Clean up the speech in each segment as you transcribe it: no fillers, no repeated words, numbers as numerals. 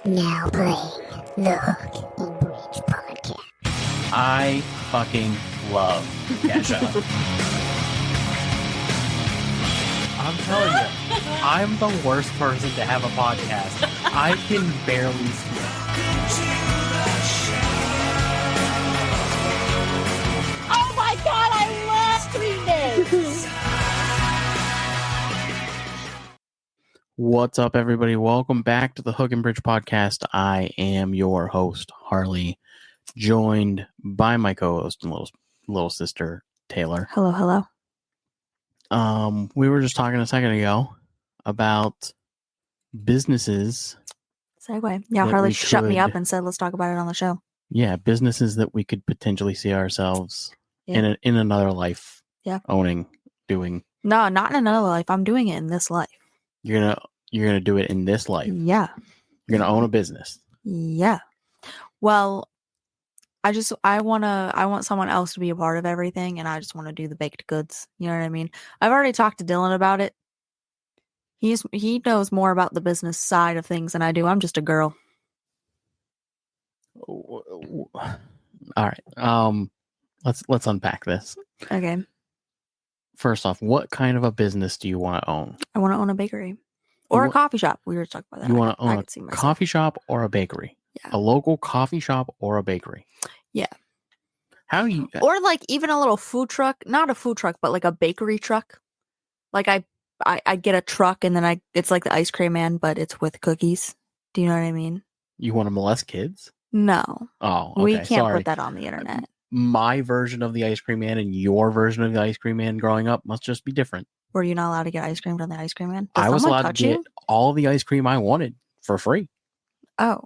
Now playing the Hook and Bridge podcast. I fucking love Kesha. I'm telling you, I'm the worst person to have a podcast. I can barely speak. Oh my god, I love reading! What's up, everybody? Welcome back to the Hook and Bridge podcast. I am your host, Harley, joined by my co-host and little sister, Taylor. Hello, hello. We were just talking a second ago about businesses. Segue. Yeah, That Harley we shut me could- up and said, let's talk about it on the show. Yeah, businesses that we could potentially see ourselves Yeah. in another life. Yeah. Doing. No, not in another life. I'm doing it in this life. You're gonna do it in this life. Yeah. You're gonna own a business. Yeah. Well, I want someone else to be a part of everything, and I just want to do the baked goods. You know what I mean? I've already talked to Dylan about it. He knows more about the business side of things than I do. I'm just a girl. All right. Let's unpack this. Okay. First off, what kind of a business do you want to own? I want to own a bakery or a coffee shop. We were talking about that. You want to I own could see a myself. coffee shop or a bakery? Yeah. A local coffee shop or a bakery? Yeah. How do you? Or like even a little food truck, not a food truck, but like a bakery truck. Like I get a truck and then it's like the ice cream man, but it's with cookies. Do you know what I mean? You want to molest kids? No, Oh, okay. we can't Sorry. put that on the internet. My version of the ice cream man and your version of the ice cream man growing up must just be different. Were you not allowed to get ice cream from the ice cream man? Did I was someone allowed to touch get you? all the ice cream I wanted for free. Oh,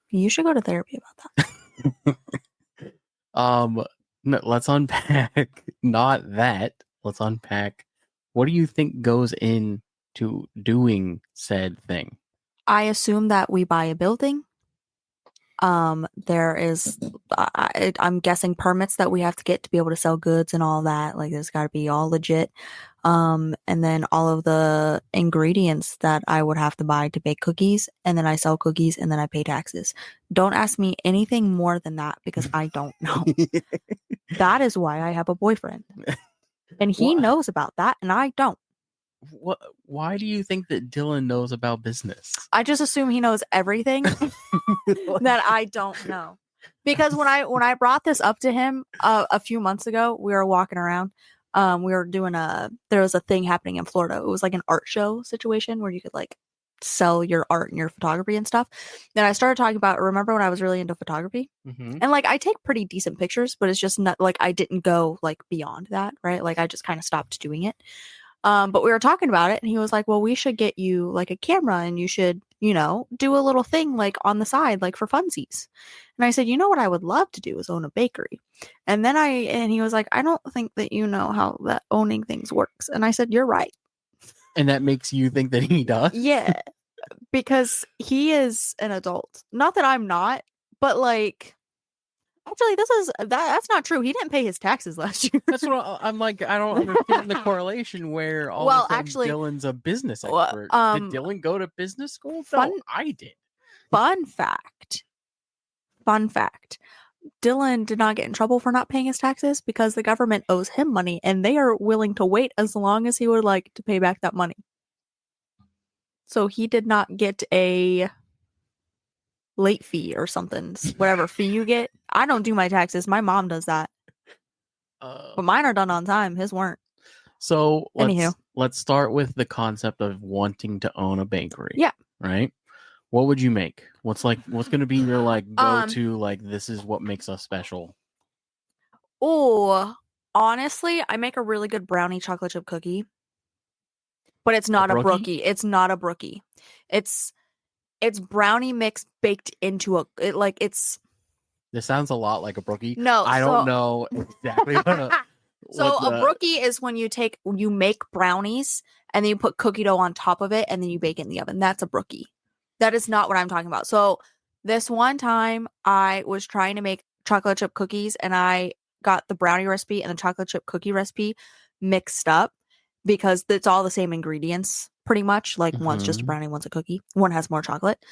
you should go to therapy about that. No, let's unpack. Not that. Let's unpack. What do you think goes into doing said thing? I assume that we buy a building. There is, I'm guessing permits that we have to get to be able to sell goods and all that. Like, there's got to be all legit. And then all of the ingredients that I would have to buy to bake cookies, and then I sell cookies, and then I pay taxes. Don't ask me anything more than that because I don't know. That is why I have a boyfriend, and he Why? knows about that, and I don't. What? Why do you think that Dylan knows about business? I just assume he knows everything that I don't know. Because when I brought this up to him a few months ago, we were walking around. We were doing there was a thing happening in Florida. It was like an art show situation where you could like sell your art and your photography and stuff. Then I started talking about, remember when I was really into photography? Mm-hmm. And like I take pretty decent pictures, but it's just not like I didn't go like beyond that, right? Like I just kind of stopped doing it. But we were talking about it and he was like, well, we should get you like a camera and you should, do a little thing like on the side, like for funsies. And I said, you know what I would love to do is own a bakery. And he was like, I don't think that you know how that owning things works. And I said, you're right. And that makes you think that he does? Yeah. Because he is an adult. Not that I'm not, but like, actually, that's not true. He didn't pay his taxes last year. That's what I'm like. I don't understand the correlation where all Well, of a sudden actually, Dylan's a business well, expert. Did Dylan go to business school? fun- No, I did. Fun fact. Dylan did not get in trouble for not paying his taxes because the government owes him money and they are willing to wait as long as he would like to pay back that money. So he did not get a late fee or something, whatever fee you get. I don't do my taxes. My mom does that. But mine are done on time. His weren't. So Anywho. let's start with the concept of wanting to own a bakery. Yeah. Right? What would you make? What's going to be your like go-to like this is what makes us special? Oh, honestly, I make a really good brownie chocolate chip cookie. But it's not a brookie. It's not a brookie. It's brownie mix baked into it's. This sounds a lot like a brookie. No, I don't know exactly what So a brookie is when you make brownies and then you put cookie dough on top of it and then you bake it in the oven. That's a brookie. That is not what I'm talking about. So this one time I was trying to make chocolate chip cookies and I got the brownie recipe and the chocolate chip cookie recipe mixed up because it's all the same ingredients. pretty much. Like one's just a Mhm. brownie, one's a cookie. One has more chocolate.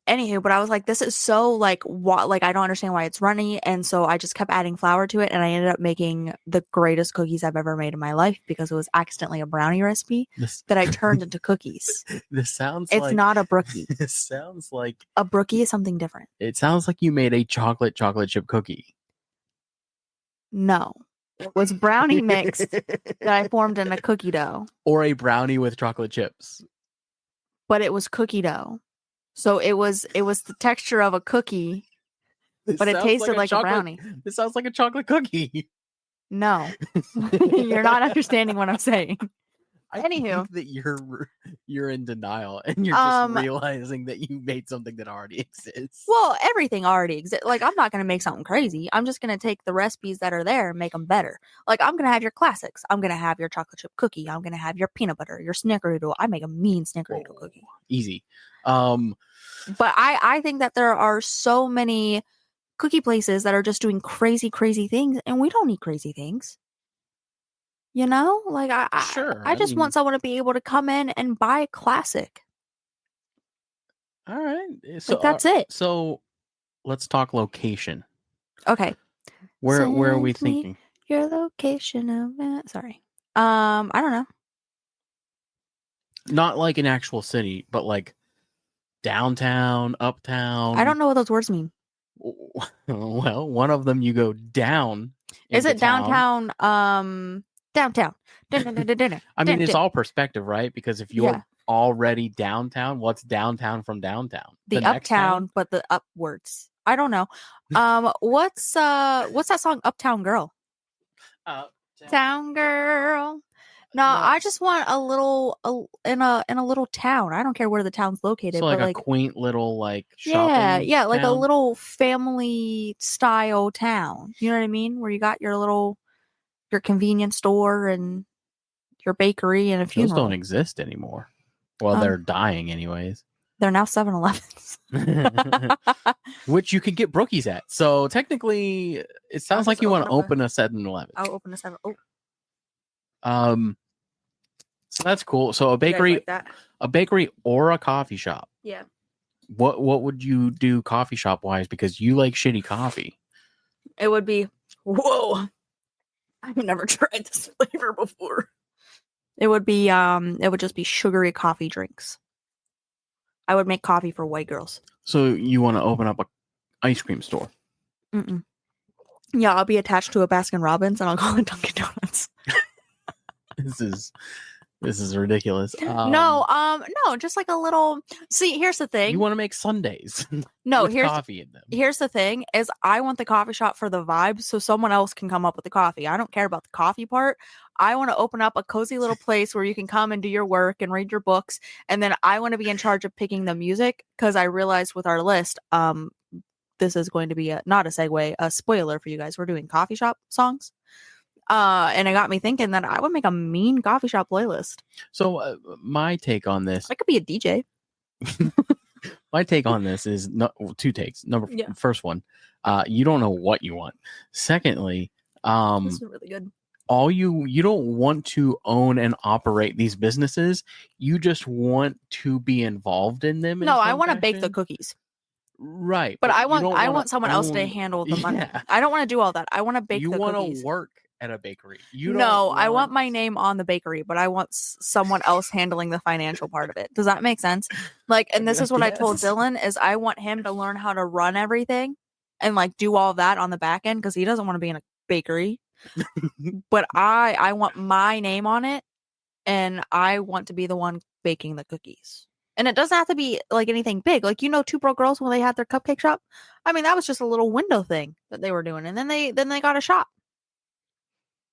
Anywho, but I was like, this is so like what, like I don't understand why it's runny, and so I just kept adding flour to it, and I ended up making the greatest cookies I've ever made in my life because it was accidentally a brownie recipe This that I turned into cookies. this sounds It's like not a brookie. This sounds like A brookie is something different. it sounds like you made a chocolate chip cookie. No, it was brownie mix that I formed in a cookie dough, Or a brownie with chocolate chips. but it was cookie dough. So it was the texture of a cookie, This but it sounds tasted like a chocolate- brownie. This sounds like a chocolate cookie. No, you're not understanding what I'm saying. I Anywho. think that you're in denial and you're just realizing that you made something that already exists. Well, everything already exists. Like, I'm not going to make something crazy. I'm just going to take the recipes that are there and make them better. Like, I'm going to have your classics. I'm going to have your chocolate chip cookie. I'm going to have your peanut butter, your snickerdoodle. I make a mean snickerdoodle cookie. Easy. But I think that there are so many cookie places that are just doing crazy, crazy things, and we don't need crazy things. You know? Like, Sure. I just want someone to be able to come in and buy a classic. All right. So Like, that's it. So let's talk location. Okay. Where are we Send me thinking? your location of it. Sorry. I don't know. Not like an actual city, but like downtown, uptown. I don't know what those words mean. Well, one of them you go down. Is into it town. downtown? Downtown. I mean, it's all perspective, right? Because if you're Yeah. already downtown, what's downtown from downtown? The next town? uptown, but the upwards. I don't know. What's that song? Uptown Girl. Town Girl. No, I just want a little in a little town. I don't care where the town's located, So like but a like quaint little like shopping yeah, like a town? little family style town. You know what I mean? Where you got your convenience store and your bakery and a Those funeral. don't exist anymore. Well, they're dying anyways. They're now 7-Elevens. Which you can get brookies at. So technically, it sounds like just you want to open open a 7-Eleven. I'll open a 7. Oh, So that's cool. So a you guys bakery, like that? a bakery or a coffee shop. Yeah. What would you do coffee shop wise? Because you like shitty coffee. It would be, whoa. I've never tried this flavor before. It would just be sugary coffee drinks. I would make coffee for white girls. So you want to open up a ice cream store? Mm-mm. Yeah, I'll be attached to a Baskin Robbins and I'll call it Dunkin' Donuts. This is ridiculous. No, just like a little. See, here's the thing. You want to make sundaes? No, with coffee in them. Here's the thing: is I want the coffee shop for the vibe, so someone else can come up with the coffee. I don't care about the coffee part. I want to open up a cozy little place where you can come and do your work and read your books, and then I want to be in charge of picking the music because I realized with our list, this is going to be not a segue, a spoiler for you guys. We're doing coffee shop songs. And it got me thinking that I would make a mean coffee shop playlist. So my take on this, I could be a DJ. my take on this is two takes. First one, you don't know what you want. Secondly, This is really good. you don't want to own and operate these businesses. You just want to be involved in them. No, I want to bake the cookies. Right, but I you don't want someone else to own- handle the money. Yeah. I don't want to do all that. I want to bake You the want cookies. to work at a bakery. You No, don't I want my name on the bakery, but I want someone else handling the financial part of it. Does that make sense? Like, and this is what I told Yes. Dylan is I want him to learn how to run everything and like do all that on the back end because he doesn't want to be in a bakery. But I want my name on it, and I want to be the one baking the cookies. And it doesn't have to be like anything big. Like, you know, Two Broke Girls when they had their cupcake shop. I mean, that was just a little window thing that they were doing, and then they got a shop.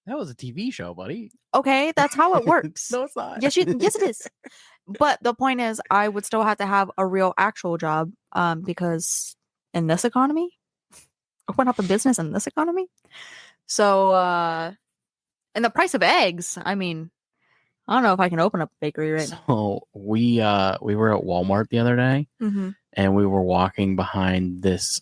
That was a TV show, buddy. Okay, that's how it works. No, it's not. Yes, it is. But the point is, I would still have to have a real actual job, because in this economy, open up a business in this economy. So, and the price of eggs. I mean, I don't know if I can open up a bakery right now. So we were at Walmart the other day, Mm-hmm. and we were walking behind this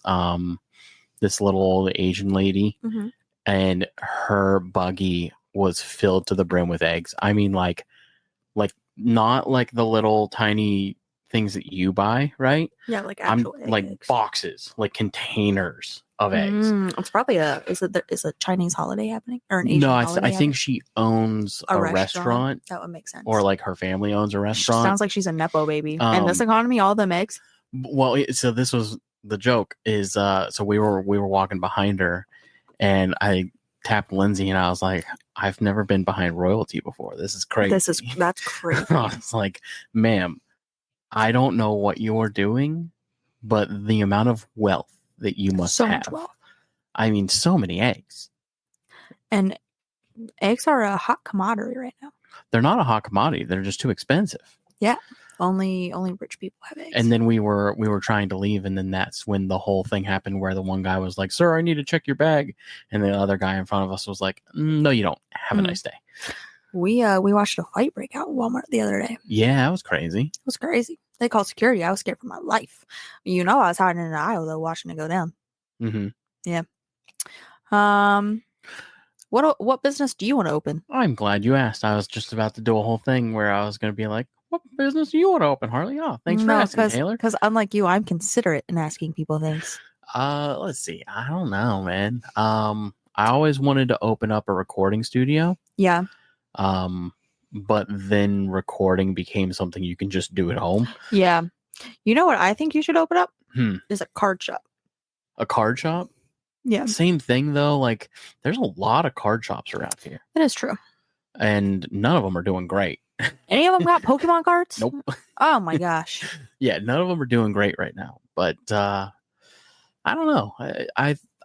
this little old Asian lady, Mm-hmm. and her buggy was filled to the brim with eggs. I mean, like not like the little tiny things that you buy, right? Yeah, like I'm actual like eggs. boxes, like containers of eggs. It's probably is a Chinese holiday happening or an Asian No, holiday I think she owns a restaurant, That would make sense. or like her family owns a restaurant. Sounds like she's a nepo baby. In this Um, economy, all them eggs. Well, so this was the joke is so we were walking behind her, and I tapped Lindsay and I was like, I've never been behind royalty before. This is crazy. That's crazy. I was like, ma'am, I don't know what you're doing, but the amount of wealth that you must So have. much wealth. I mean, so many eggs. And eggs are a hot commodity right now. They're not a hot commodity. They're just too expensive. Yeah. Only rich people have eggs. And then we were trying to leave, and then that's when the whole thing happened where the one guy was like, "Sir, I need to check your bag," and the other guy in front of us was like, "No, you don't. Have a nice day." We watched a fight break out at Walmart the other day. Yeah, that was crazy. It was crazy. They called security. I was scared for my life. You know, I was hiding in the aisle though, watching it go down. Mm-hmm. Yeah. What business do you want to open? I'm glad you asked. I was just about to do a whole thing where I was going to be like, "What business do you want to open, Harley?" Oh, thanks for asking, Taylor. Because unlike you, I'm considerate in asking people things. Let's see. I don't know, man. I always wanted to open up a recording studio. Yeah. But then recording became something you can just do at home. Yeah. You know what I think you should open up? Is a card shop. A card shop? Yeah. Same thing though. Like, there's a lot of card shops around here. That is true. And none of them are doing great. Any of them got Pokemon cards? Nope. Oh my gosh. Yeah, none of them are doing great right now. But I don't know.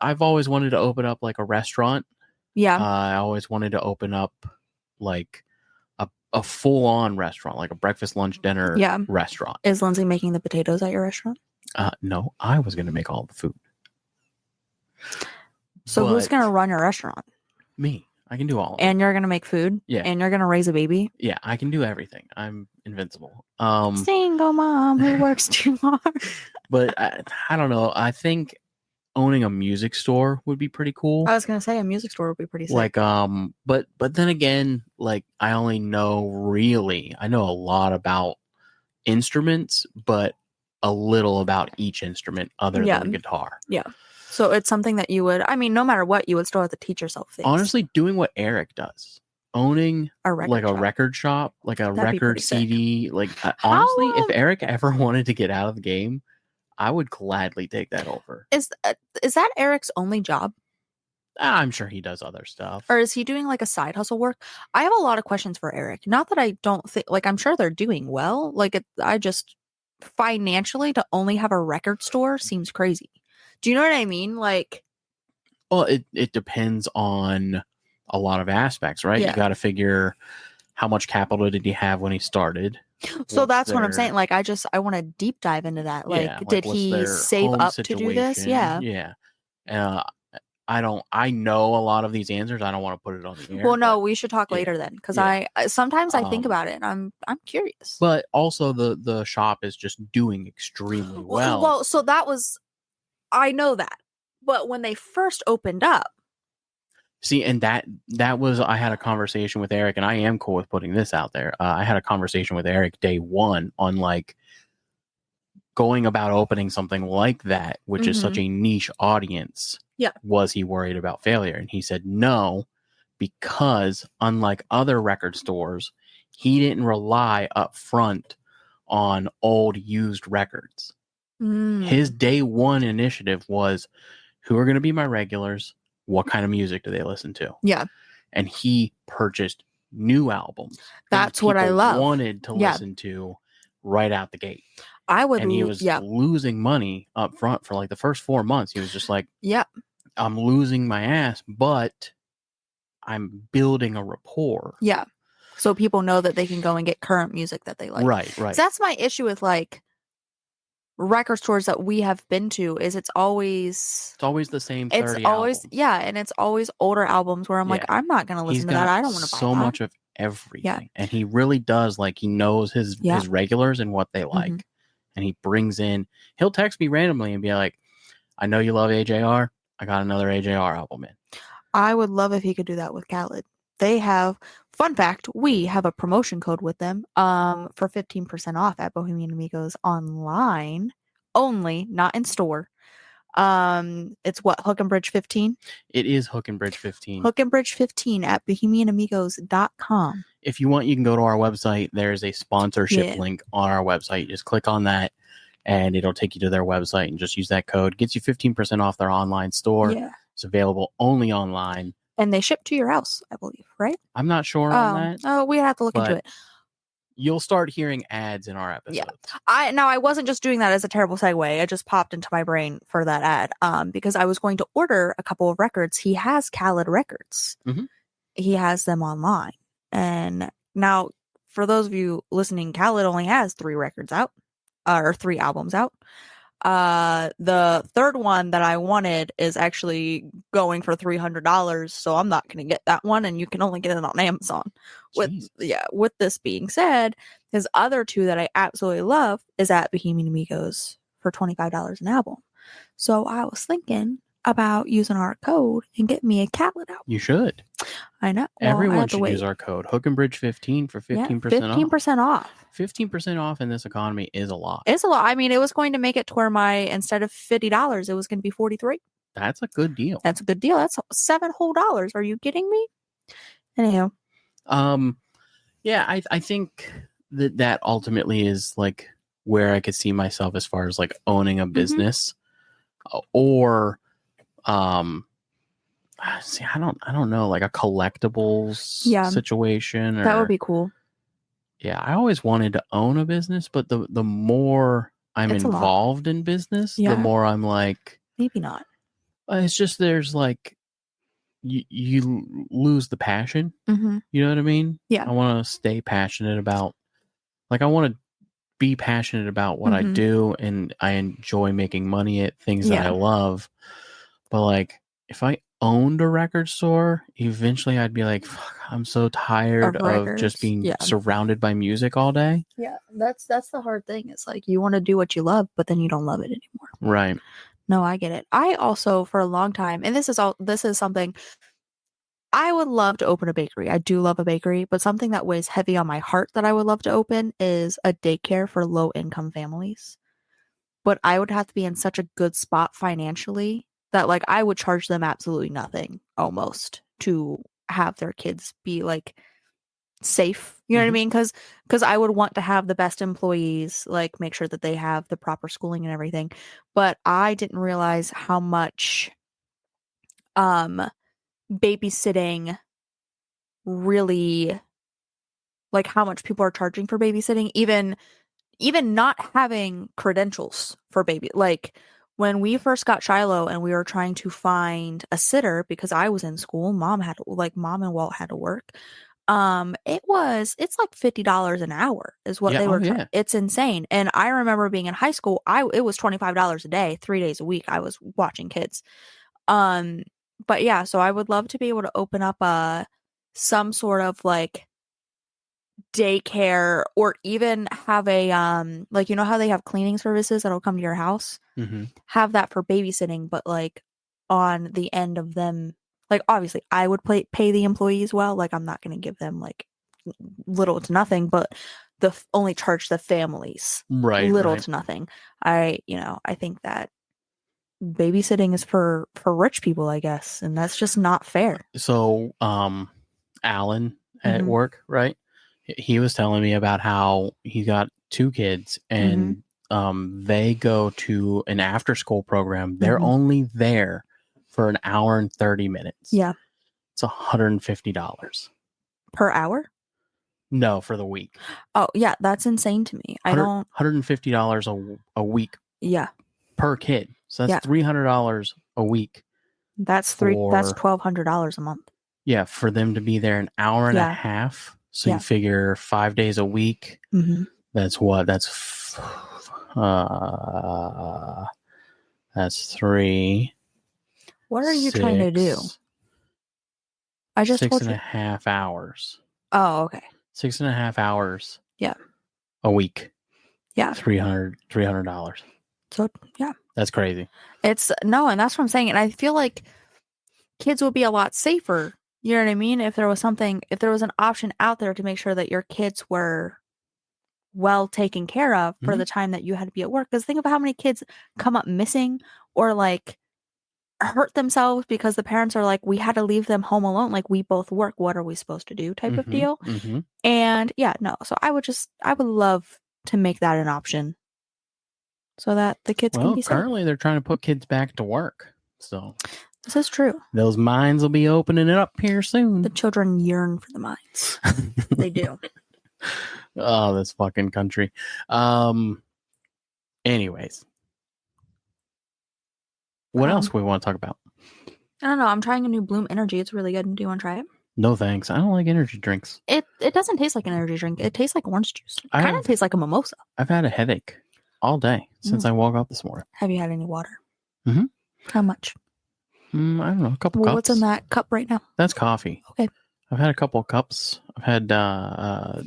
I've always wanted to open up like a restaurant. Yeah. I always wanted to open up like a full-on restaurant, like a breakfast, lunch, dinner restaurant. Is Lindsay making the potatoes at your restaurant? No, I was going to make all the food. So who's going to run your restaurant? Me. I can do all of it. And you're going to make food? Yeah. And you're going to raise a baby? Yeah, I can do everything. I'm invincible. Single mom who works too hard. But I don't know. I think owning a music store would be pretty cool. I was going to say a music store would be pretty sick. Like, but then again, like I know a lot about instruments, but a little about each instrument other than guitar. Yeah. So it's something that you would, I mean, no matter what, you would still have to teach yourself things. Honestly, doing what Eric does. Owning a record shop, like a record CD. Like, honestly, if Eric ever wanted to get out of the game, I would gladly take that over. Is that Eric's only job? I'm sure he does other stuff. Or is he doing like a side hustle work? I have a lot of questions for Eric. Not that I don't think, like, I'm sure they're doing well. Like, I just, financially, to only have a record store seems crazy. Do you know what I mean? Like, well, it depends on a lot of aspects, right? Yeah. You got to figure how much capital did he have when he started. So that's what I'm saying. Like, I want to deep dive into that. Like, did he save up to do this? Yeah. Yeah. I know a lot of these answers. I don't want to put it on the air. Well, no, we should talk later then, because I sometimes I think about it and I'm curious. But also the shop is just doing extremely well. Well, so I know that, but when they first opened up. See, and that was, I had a conversation with Eric, and I am cool with putting this out there. I had a conversation with Eric day one on like going about opening something like that, which is such a niche audience. Yeah. Was he worried about failure? And he said no, because unlike other record stores, he didn't rely up front on old used records. His day one initiative was, who are going to be my regulars? What kind of music do they listen to? Yeah. And he purchased new albums. That's what I love. Wanted to listen to right out the gate. And he was losing money up front for like the first 4 months. He was just like, I'm losing my ass, but I'm building a rapport. Yeah. So people know that they can go and get current music that they like. Right. That's my issue with like record stores that we have been to, is it's always the same 30 it's always albums. And it's always older albums where I'm like, I'm not gonna listen to that. I don't want to buy so that. much of everything. And he really does, like, he knows his regulars and what they like. And he brings in, he'll text me randomly and be like, I know you love AJR, I got another AJR album in. I would love if he could do that with Khaled. they have, fun fact, we have a promotion code with them for 15% off at Bohemian Amigos online only, not in store. It's what, Hook and Bridge 15? It is Hook and Bridge 15. Hook and Bridge 15 at bohemianamigos.com. If you want, you can go to our website. There's a sponsorship Yeah. link on our website. Just click on that and it'll take you to their website and just use that code. Gets you 15% off their online store. Yeah. It's available only online. And they ship to your house, I believe, right? I'm not sure on that. Oh, we have to look into but it. You'll start hearing ads in our episodes. I wasn't just doing that as a terrible segue. It just popped into my brain for that ad. Because I was going to order a couple of records. He has Khaled records. Mhm. He has them online. And now, for those of you listening, Khaled only has 3 records out, or 3 albums out. The third one that I wanted is actually going for $300, so I'm not going to get that one, and you can only get it on Amazon. Jesus. With this being said, his other 2 that I absolutely love is at Bohemian Amigos for $25 an album. So I was thinking about using our code and getting me a Khaled album. You should. I know. Well, I Everyone have to should wait. use our code. Hook and Bridge 15 for 15% off. 15% off. 15% off in this economy is a lot. It's a lot. I mean, it was going to make it to where instead of $50, it was going to be $43. That's a good deal. That's a good deal. That's $7 whole. Are you kidding me? Anyhow. Yeah, I think that ultimately is like where I could see myself as far as like owning a business or see, I don't know, like a collectibles situation. Or, That would be cool. Yeah, I always wanted to own a business, but the more I'm It's a lot. involved in business, Yeah. the more I'm like, Maybe not. it's just there's like you lose the passion. Mm-hmm. You know what I mean? Yeah. I want to stay passionate about, like, I want to be passionate about what I Mhm. do, and I enjoy making money at things that I Yeah. love. But like, if I owned a record store, eventually I'd be like, fuck, I'm so tired of records. just being Yeah. surrounded by music all day. Yeah, that's the hard thing. It's like you want to do what you love, but then you don't love it anymore. Right. No, I get it. I also, for a long time, and this is something I would love to open a bakery. I do love a bakery, but something that weighs heavy on my heart that I would love to open is a daycare for low income families. But I would have to be in such a good spot financially that like I would charge them absolutely nothing almost to have their kids be like safe. You know what I Mhm. mean? Because I would want to have the best employees, like make sure that they have the proper schooling and everything. But I didn't realize how much babysitting really, like how much people are charging for babysitting, even not having credentials for baby. Like when we first got Shiloh and we were trying to find a sitter because I was in school, mom and Walt had to work. It's like $50 an hour is what Yeah, they were. yeah. It's insane. And I remember being in high school, it was $25 a day, 3 days a week. I was watching kids. But yeah, so I would love to be able to open up some sort of like daycare, or even have a like, you know how they have cleaning services that'll come to your house, Mm-hmm. have that for babysitting, but like on the end of them, like obviously I would pay the employees well, like I'm not going to give them like little to nothing, but only charge the families Right. little right. to nothing. I think that babysitting is for rich people, I guess, and that's just not fair. So, Alan at Mhm. work, right? He was telling me about how he got 2 kids and they go to an after school program. They're Mhm. only there for an hour and 30 minutes. Yeah. It's $150. Per hour? No, for the week. Oh, yeah, that's insane to me. I don't. $150 a week Yeah, per kid. So that's Yeah. $300 a week. that's For- $1,200 a month. Yeah, for them to be there an hour and a Yeah. half. So Yeah. you figure 5 days a week. Mm-hmm. That's what? That's 3. What are you trying to do? I just Six told and a you. half hours. Oh, okay. 6.5 hours. Yeah. A week. Yeah. $300. So yeah, That's crazy. and that's what I'm saying. And I feel like kids would be a lot safer, You know what I mean? If there was an option out there to make sure that your kids were well taken care of for the time that you had to be at work. Because think of how many kids come up missing or like hurt themselves because the parents are like, we had to leave them home alone. Like, we both work. What are we supposed to do? Type of deal. Mm-hmm. And yeah, no. So I would love to make that an option so that the kids can be safe. Currently they're trying to put kids back to work. So This is true. those mines will be opening it up here soon. The children yearn for the mines. They do. Oh, this fucking country. Anyways. What else we want to talk about? I don't know. I'm trying a new Bloom Energy. It's really good. Do you want to try it? No thanks. I don't like energy drinks. It doesn't taste like an energy drink. It tastes like orange juice. It I kind of have- tastes like a mimosa. I've had a headache all day since I woke up this morning. Have you had any water? Mhm. How much? I don't know, a couple cups. What's in that cup right now? That's coffee. Okay. I've had a couple of cups. I've had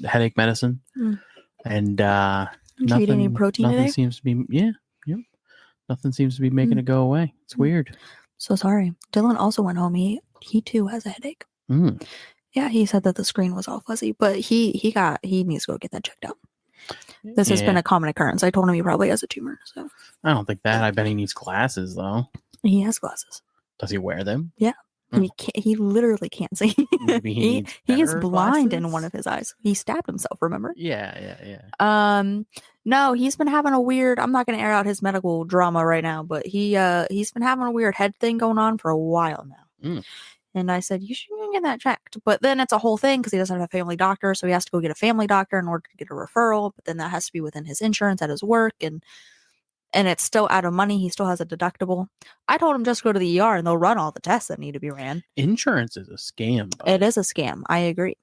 headache medicine, and Did you eat any protein nothing today? seems to be. Yeah. Nothing seems to be making it go away. It's weird. So sorry. Dylan also went home. He too has a headache. Mm. Yeah, he said that the screen was all fuzzy, but he needs to go get that checked out. This has been a common occurrence. I told him he probably has a tumor. So I don't think that. I bet he needs glasses though. he has glasses. Does he wear them? Yeah. Hmm. He literally can't see. Maybe he needs he is better blind in glasses? one of his eyes. He stabbed himself, remember? Yeah. No, he's been having a weird, I'm not going to air out his medical drama right now, but he's been having a weird head thing going on for a while now. Mm. And I said, you should go get that checked. But then it's a whole thing because he doesn't have a family doctor. So he has to go get a family doctor in order to get a referral. But then that has to be within his insurance at his work. And it's still out of money. He still has a deductible. I told him just go to the ER and they'll run all the tests that need to be ran. Insurance is a scam. Though. It is a scam. I agree.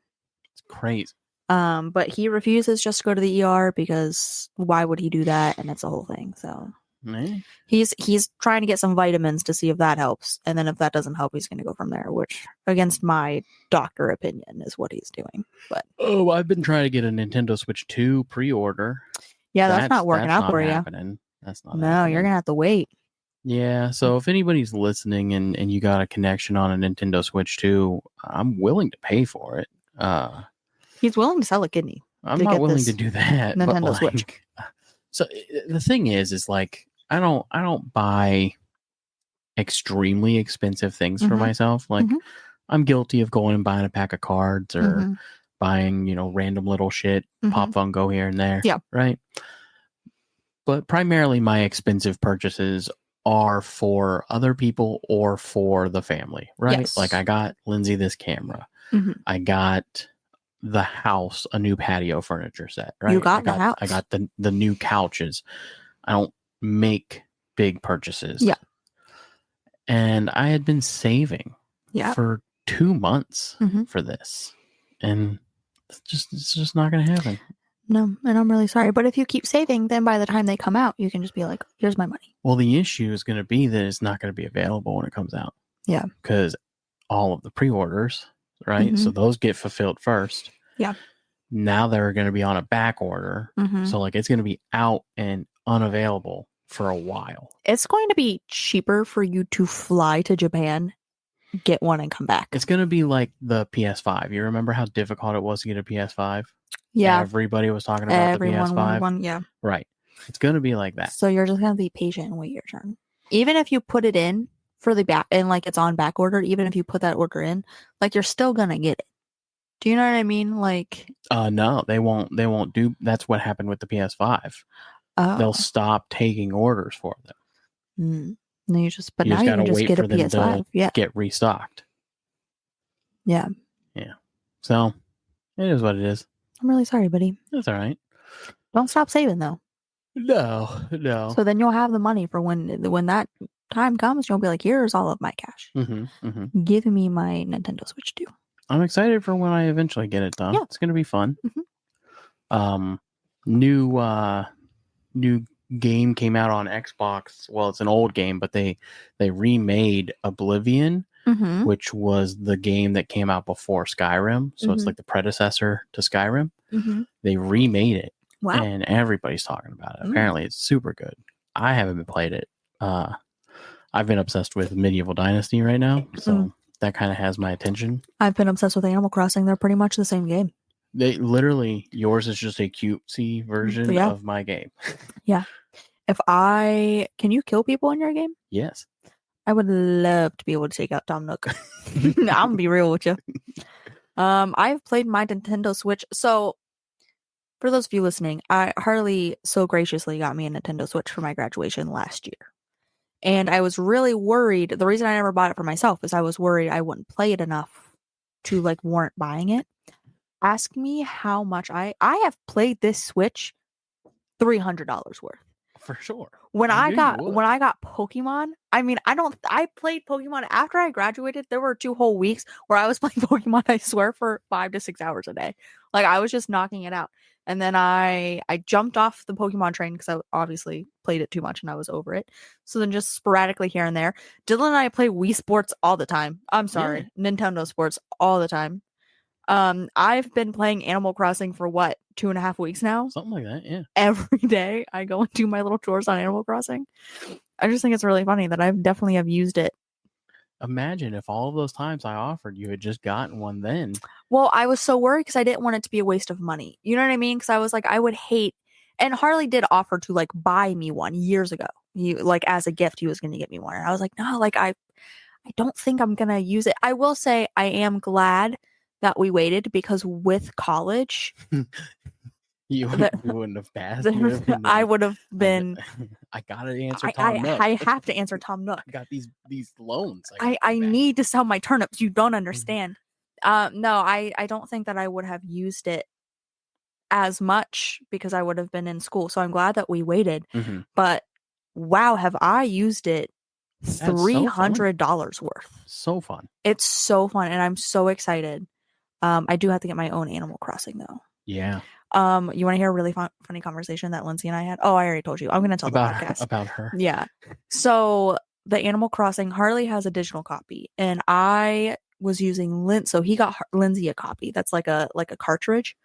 It's crazy. But he refuses just to go to the ER because why would he do that? And it's a whole thing. So Man. he's trying to get some vitamins to see if that helps. And then if that doesn't help, he's going to go from there, which against my doctor opinion is what he's doing. But I've been trying to get a Nintendo Switch 2 pre-order. yeah, that's not working out for you. Happening. That's not No, happening. you're going to have to wait. Yeah, so if anybody's listening and you got a connection on a Nintendo Switch 2, I'm willing to pay for it. He's willing to sell a kidney. I'm to not get willing this to do that. Nintendo but Switch. So the thing is like I don't buy extremely expensive things for Mhm. myself. Like Mhm. I'm guilty of going and buying a pack of cards or Mhm. buying, random little shit, Mhm. Pop Funko here and there. Yeah. Right. But primarily my expensive purchases are for other people or for the family, right? Yes. Like I got Lindsay this camera. Mhm. I got the house a new patio furniture set, right? You got I the house. I got the new couches. I don't make big purchases. Yeah. And I had been saving Yeah. for 2 months Mhm. for this. And it's just not going to happen. No, and I'm really sorry. But if you keep saving, then by the time they come out, you can just be like, here's my money. Well, the issue is going to be that it's not going to be available when it comes out. Yeah. Because all of the pre-orders, right? So those get fulfilled first. Yeah. Now they're going to be on a back order. Mhm. So like it's going to be out and unavailable for a while. It's going to be cheaper for you to fly to Japan, get one, and come back. It's going to be like the PS5. You remember how difficult it was to get a PS5? Yeah. Everybody was talking about Everyone the wanted PS5. one. Yeah. Right. It's going to be like that. So you're just going to be patient and wait your turn. Even if you put it in for the back and like it's on back order, even if you put that order in, like you're still going to get it. Do you know what I mean? Like, No, they won't do. That's what happened with the PS5. They'll stop taking orders for them. Then you just, but You now just you gotta can just wait get a for them to PS5. Yeah. Get restocked. Yeah. So it is what it is. I'm really sorry, buddy. That's all right. Don't stop saving though. No. So then you'll have the money for when that time comes. You'll be like, here's all of my cash. Give me my Nintendo Switch 2. I'm excited for when I eventually get it done. Yeah. It's gonna be fun. Mhm. New game came out on Xbox. Well, it's an old game, but they remade Oblivion, Mm-hmm. which was the game that came out before Skyrim. So it's Mhm. like the predecessor to Skyrim. Mm-hmm. They remade it. Wow. And everybody's talking about it. Mm. Apparently, it's super good. I haven't played it. I've been obsessed with Medieval Dynasty right now, so that kind of has my attention. I've been obsessed with Animal Crossing. They're pretty much the same game. They literally, yours is just a cutesy version Yeah. of my game. Can you kill people in your game? Yes. I would love to be able to take out Tom Nook. I'm gonna be real with you. I've played my Nintendo Switch. So, for those of you listening, Harley so graciously got me a Nintendo Switch for my graduation last year. And I was really worried. The reason I never bought it for myself is I was worried I wouldn't play it enough to like warrant buying it. Ask me how much I have played this Switch $300 worth. For sure. When I I knew got you would. when I got Pokemon, I mean, I played Pokemon after I graduated. There were 2 whole weeks where I was playing Pokemon, I swear, for 5 to 6 hours a day. Like I was just knocking it out. And then I jumped off the Pokemon train because I obviously played it too much and I was over it. So then just sporadically here and there. Dylan and I play Wii Sports all the time. I'm sorry, Nintendo Sports all the time. I've been playing Animal Crossing for what, 2.5 weeks now? Something like that, yeah. Every day I go and do my little chores on Animal Crossing. I just think it's really funny that I definitely have used it. Imagine if all of those times I offered you had just gotten one then. Well, I was so worried because I didn't want it to be a waste of money. You know what I mean? Because I was like, I would hate. And Harley did offer to like buy me one years ago. He like as a gift, he was going to get me one. And I was like, no, like I don't think I'm going to use it. I will say I am glad that we waited because with college, You wouldn't have passed. You would have been I like, would have been. I gotta answer Tom Nook. I have to answer Tom Nook. I got these loans. I need to sell my turnips. You don't understand. No, I don't think that I would have used it as much because I would have been in school. So I'm glad that we waited. Mhm. But wow, have I used it That's so fun. $300 worth. So fun. It's so fun and I'm so excited. I do have to get my own Animal Crossing though. Yeah. You want to hear a really funny conversation that Lindsay and I had? Oh, I already told you. I'm going to tell the podcast. About her. Yeah. So the Animal Crossing, Harley has a digital copy and I was using so he got Lindsay a copy. That's like a cartridge.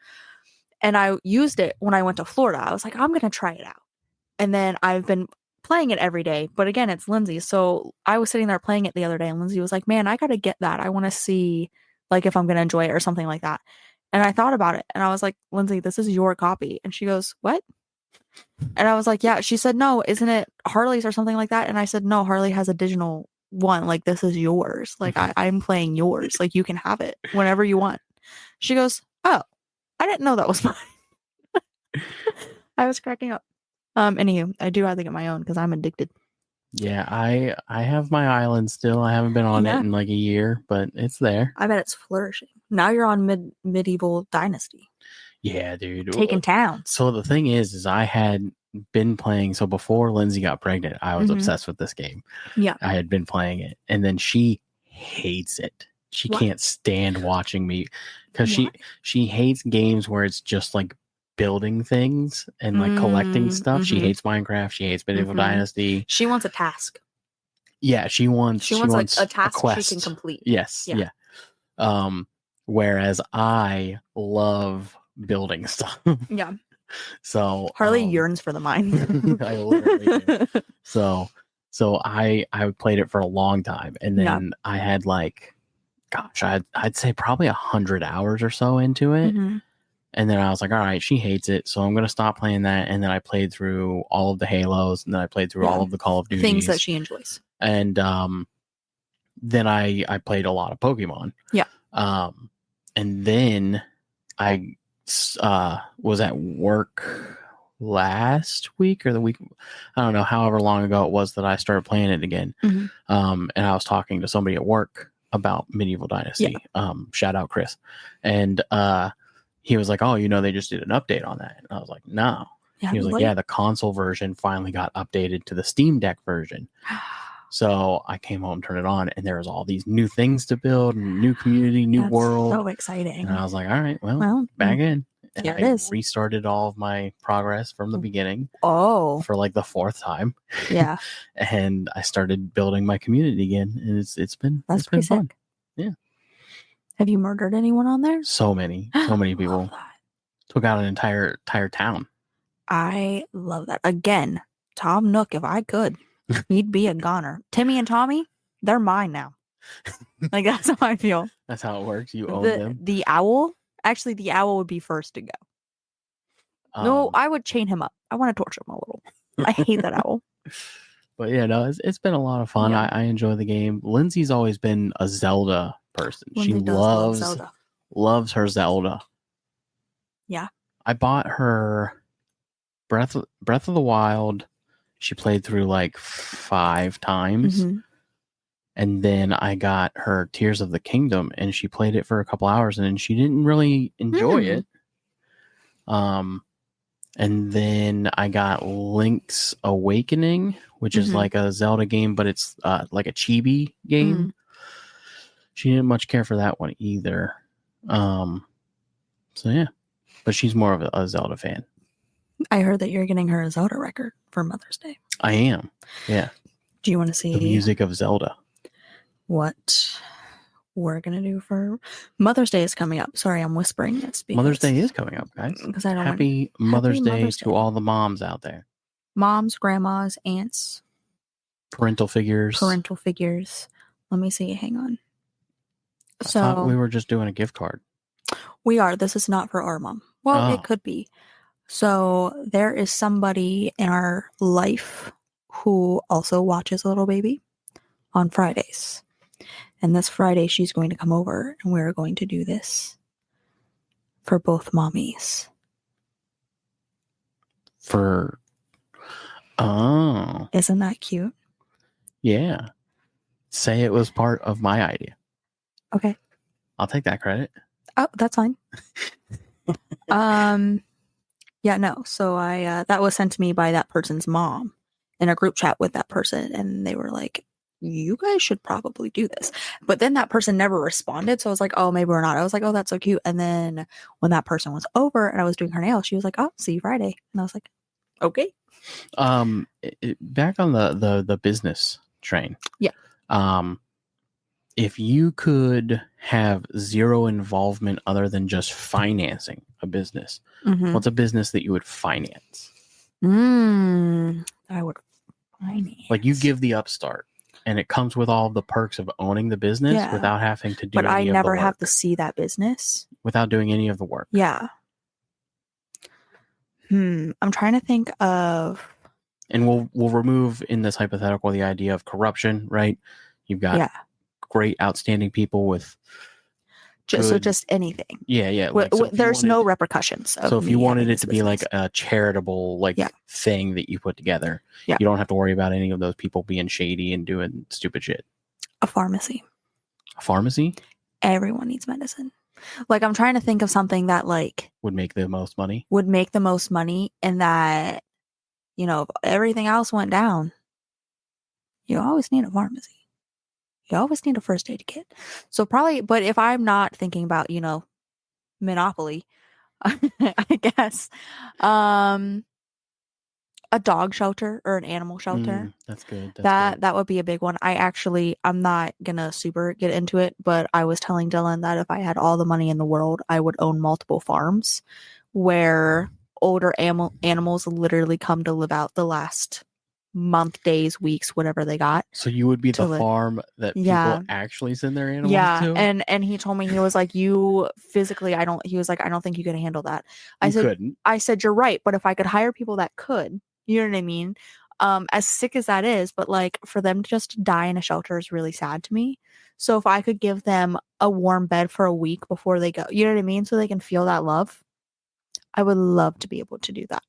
And I used it when I went to Florida. I was like, I'm going to try it out. And then I've been playing it every day. But again, it's Lindsay. So I was sitting there playing it the other day and Lindsay was like, man, I got to get that. I want to see like if I'm going to enjoy it or something like that. And I thought about it and I was like, Lindsay, this is your copy. And she goes, what? And I was like, yeah. She said, no, isn't it Harley's or something like that? And I said, no, Harley has a digital one. Like, this is yours. Like, I'm playing yours. Like, you can have it whenever you want. She goes, oh, I didn't know that was mine. I was cracking up. Anywho, I do have to get my own because I'm addicted. Yeah, I have my island still. I haven't been on it in like a year, but it's there. I bet it's flourishing. Now you're on medieval dynasty. Yeah, dude. Taking towns. So the thing is I had been playing. So before Lindsay got pregnant, I was obsessed with this game. Yeah. I had been playing it. And then she hates it. She can't stand watching me because she hates games where it's just like building things and like collecting stuff. She hates Minecraft. She hates Medieval Dynasty. She wants a task. Yeah, she wants like a task quest. she can complete. Yes. Yeah. Whereas I love building stuff. Yeah. So Harley yearns for the mine. I literally do. So I played it for a long time, and then I had like, gosh, I'd say probably 100 hours or so into it. And then I was like, all right, she hates it, so I'm gonna stop playing that. And then I played through all of the Halos, and then I played through all of the Call of Duty things that she enjoys. And then I played a lot of Pokemon. Yeah. And then I was at work last week or the week, I don't know, however long ago it was that I started playing it again. And I was talking to somebody at work about Medieval Dynasty. Shout out Chris. And he was like, oh, they just did an update on that. And I was like, no. He was like, yeah, the console version finally got updated to the Steam Deck version. So I came home, turned it on, and there was all these new things to build, new community, new world. So exciting. And I was like, all right, well back in. And here I it is. restarted all of my progress from the beginning. Oh. For like the 4th time. Yeah. And I started building my community again. And it's been fun. Sick. Yeah. Have you murdered anyone on there? So many people. Took out an entire town. I love that. Again, Tom Nook, if I could, he'd be a goner. Timmy and Tommy, they're mine now. Like that's how I feel. That's how it works. You own The them. the owl, actually, the owl would be first to go. No, Um, I would chain him up. I want to torture him a little. I hate that owl. But yeah, no, it's been a lot of fun. Yeah. I enjoy the game. Lindsay's always been a Zelda person. She Lindsay does love loves Zelda. loves her Zelda. Yeah. I bought her Breath of the Wild. She played through like 5 times. Mhm. And then I got her Tears of the Kingdom, and she played it for a couple hours, and then she didn't really enjoy it. And then I got Link's Awakening, which is Mhm. like a Zelda game, but it's like a chibi game. She didn't much care for that one either. So yeah, but she's more of a Zelda fan. I heard that you're getting her a Zelda record for Mother's Day. I am. Yeah, Do you want to see the music of Zelda. what we're gonna do for Mother's Day is coming up? Sorry, I'm whispering this Mother's Day is coming up, guys. because I don't want Happy Mother's Day Mother's to Day. all the moms out there. moms, grandmas, aunts, Parental figures. parental figures. Let me see. Hang on. I thought So we were just doing a gift card. we are. This is not for our mom. Well, Oh. it could be. So there is somebody in our life who also watches Little Baby on Fridays. And this Friday, she's going to come over and we're going to do this for both mommies. For Isn't that cute? yeah. Say it was part of my idea. Okay. I'll take that credit. Oh, that's fine. Yeah, no. So I that was sent to me by that person's mom in a group chat with that person, and they were like, "You guys should probably do this." But then that person never responded, so I was like, "Oh, maybe we're not." I was like, "Oh, that's so cute." And then when that person was over and I was doing her nails, she was like, "Oh, see you Friday," and I was like, "Okay." Back on the business train. Yeah. If you could have zero involvement other than just financing a business, Mm-hmm. what's a business that you would finance? I would finance. Like you give the upstart, and it comes with all the perks of owning the business Yeah. without having to do. but I any of never the have work, to see that business. without doing any of the work. Yeah. I'm trying to think of. And we'll remove in this hypothetical the idea of corruption, right? You've got Yeah. great, outstanding people with So good- just anything. yeah. Like, so if you There's no wanted- repercussions. So if you me wanted having it this to be like business. a charitable Yeah. thing that you put together, Yeah. you don't have to worry about any of those people being shady and doing stupid shit. A pharmacy. A pharmacy Everyone needs medicine. Like I'm trying to think of something that like would make the most money. would make the most money, and that if everything else went down, you always need a pharmacy. You always need a first aid kit. So probably, but if I'm not thinking about Monopoly, I guess a dog shelter or an animal shelter. That's good. That would be a big one. I'm not gonna super get into it, but I was telling Dylan that if I had all the money in the world, I would own multiple farms where older animals literally come to live out the last month, days, weeks, whatever they got. So you would be the to live. farm that Yeah. people actually send their animals Yeah, to? and he told me, he was like, you physically, I don't think you could handle that. couldn't. I said, you're right, but if I could hire people that could, you know what I mean? As sick as that is, but like for them to just die in a shelter is really sad to me. So if I could give them a warm bed for a week before they go, you know what I mean? So they can feel that love. I would love to be able to do that.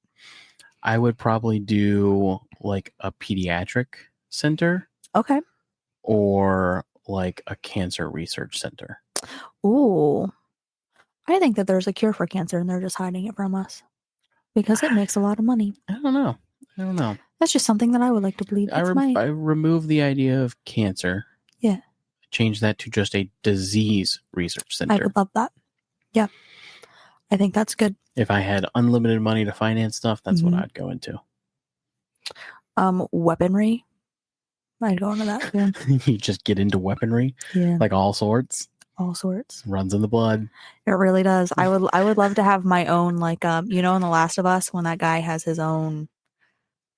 I would probably do like a pediatric center Okay. or like a cancer research center. Ooh. I think that there's a cure for cancer and they're just hiding it from us because it makes a lot of money. I don't know. That's just something that I would like to believe. I remove the idea of cancer. Yeah. Change that to just a disease research I center. would love that. Yeah. I think that's good. If I had unlimited money to finance stuff, that's what Mhm. I'd go into. Weaponry. I'd go into that too. You just get into weaponry, Yeah. like all sorts. All sorts. Runs in the blood. It really does. I would love to have my own, like, in The Last of Us, when that guy has his own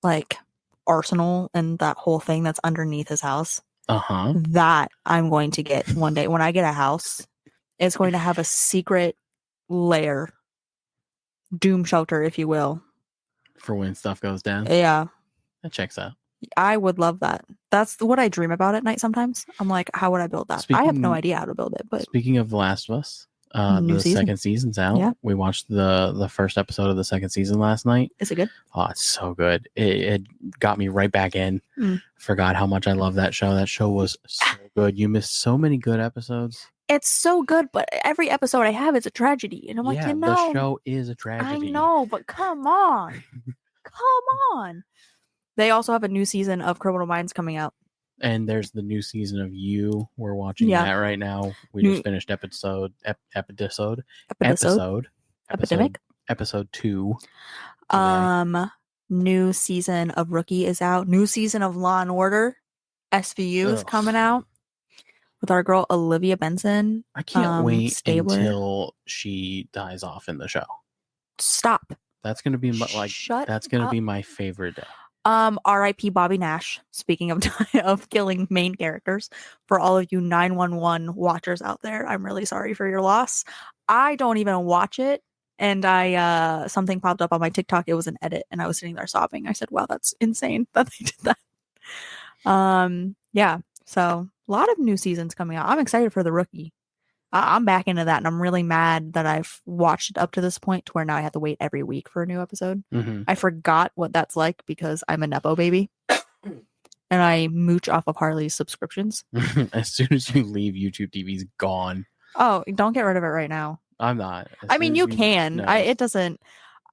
like arsenal and that whole thing that's underneath his house. Uh-huh. That I'm going to get one day. When I get a house, it's going to have a secret lair, doom shelter, if you will. For when stuff goes down. Yeah, That checks out. I would love that. That's what I dream about at night sometimes. I'm like, how would I build that? I have no Speaking- idea how to build it, but Speaking of The Last of Us, New the season. second season's out. Yeah. We watched the first episode of the second season last night. is it good? Oh, it's so good. It got me right back in. Mm. Forgot how much I love that show. That show was so good. You missed so many good episodes. It's so good, but every episode I have is a tragedy. And I'm like, yeah, you know, the show is a I tragedy. know, but come on. Come on. They also have a new season of Criminal Minds coming out. And there's the new season of You. We're watching Yeah. that right now. We New- just finished episode Epidemic. episode 2. today. New season of Rookie is out. New season of Law and Order SVU is Ugh. coming out with our girl Olivia Benson. I can't wait Stabler. until she dies off in the show. Stop. That's gonna be Shut that's gonna up. be my favorite day. R.I.P. Bobby Nash. Speaking of of killing main characters, for all of you 911 watchers out there, I'm really sorry for your loss. I don't even watch it, and I something popped up on my TikTok. It was an edit, and I was sitting there sobbing. I said, "Wow, that's insane that they did that." Yeah. So a lot of new seasons coming out. I'm excited for The Rookie. I'm back into that, and I'm really mad that I've watched it up to this point to where now I have to wait every week for a new episode. Mhm. I forgot what that's like because I'm a Nepo baby. And I mooch off of Harley's subscriptions. As soon as you leave, YouTube TV's gone. Oh, don't get rid of it right now. I'm not. As I soon mean, as you can. no. It doesn't.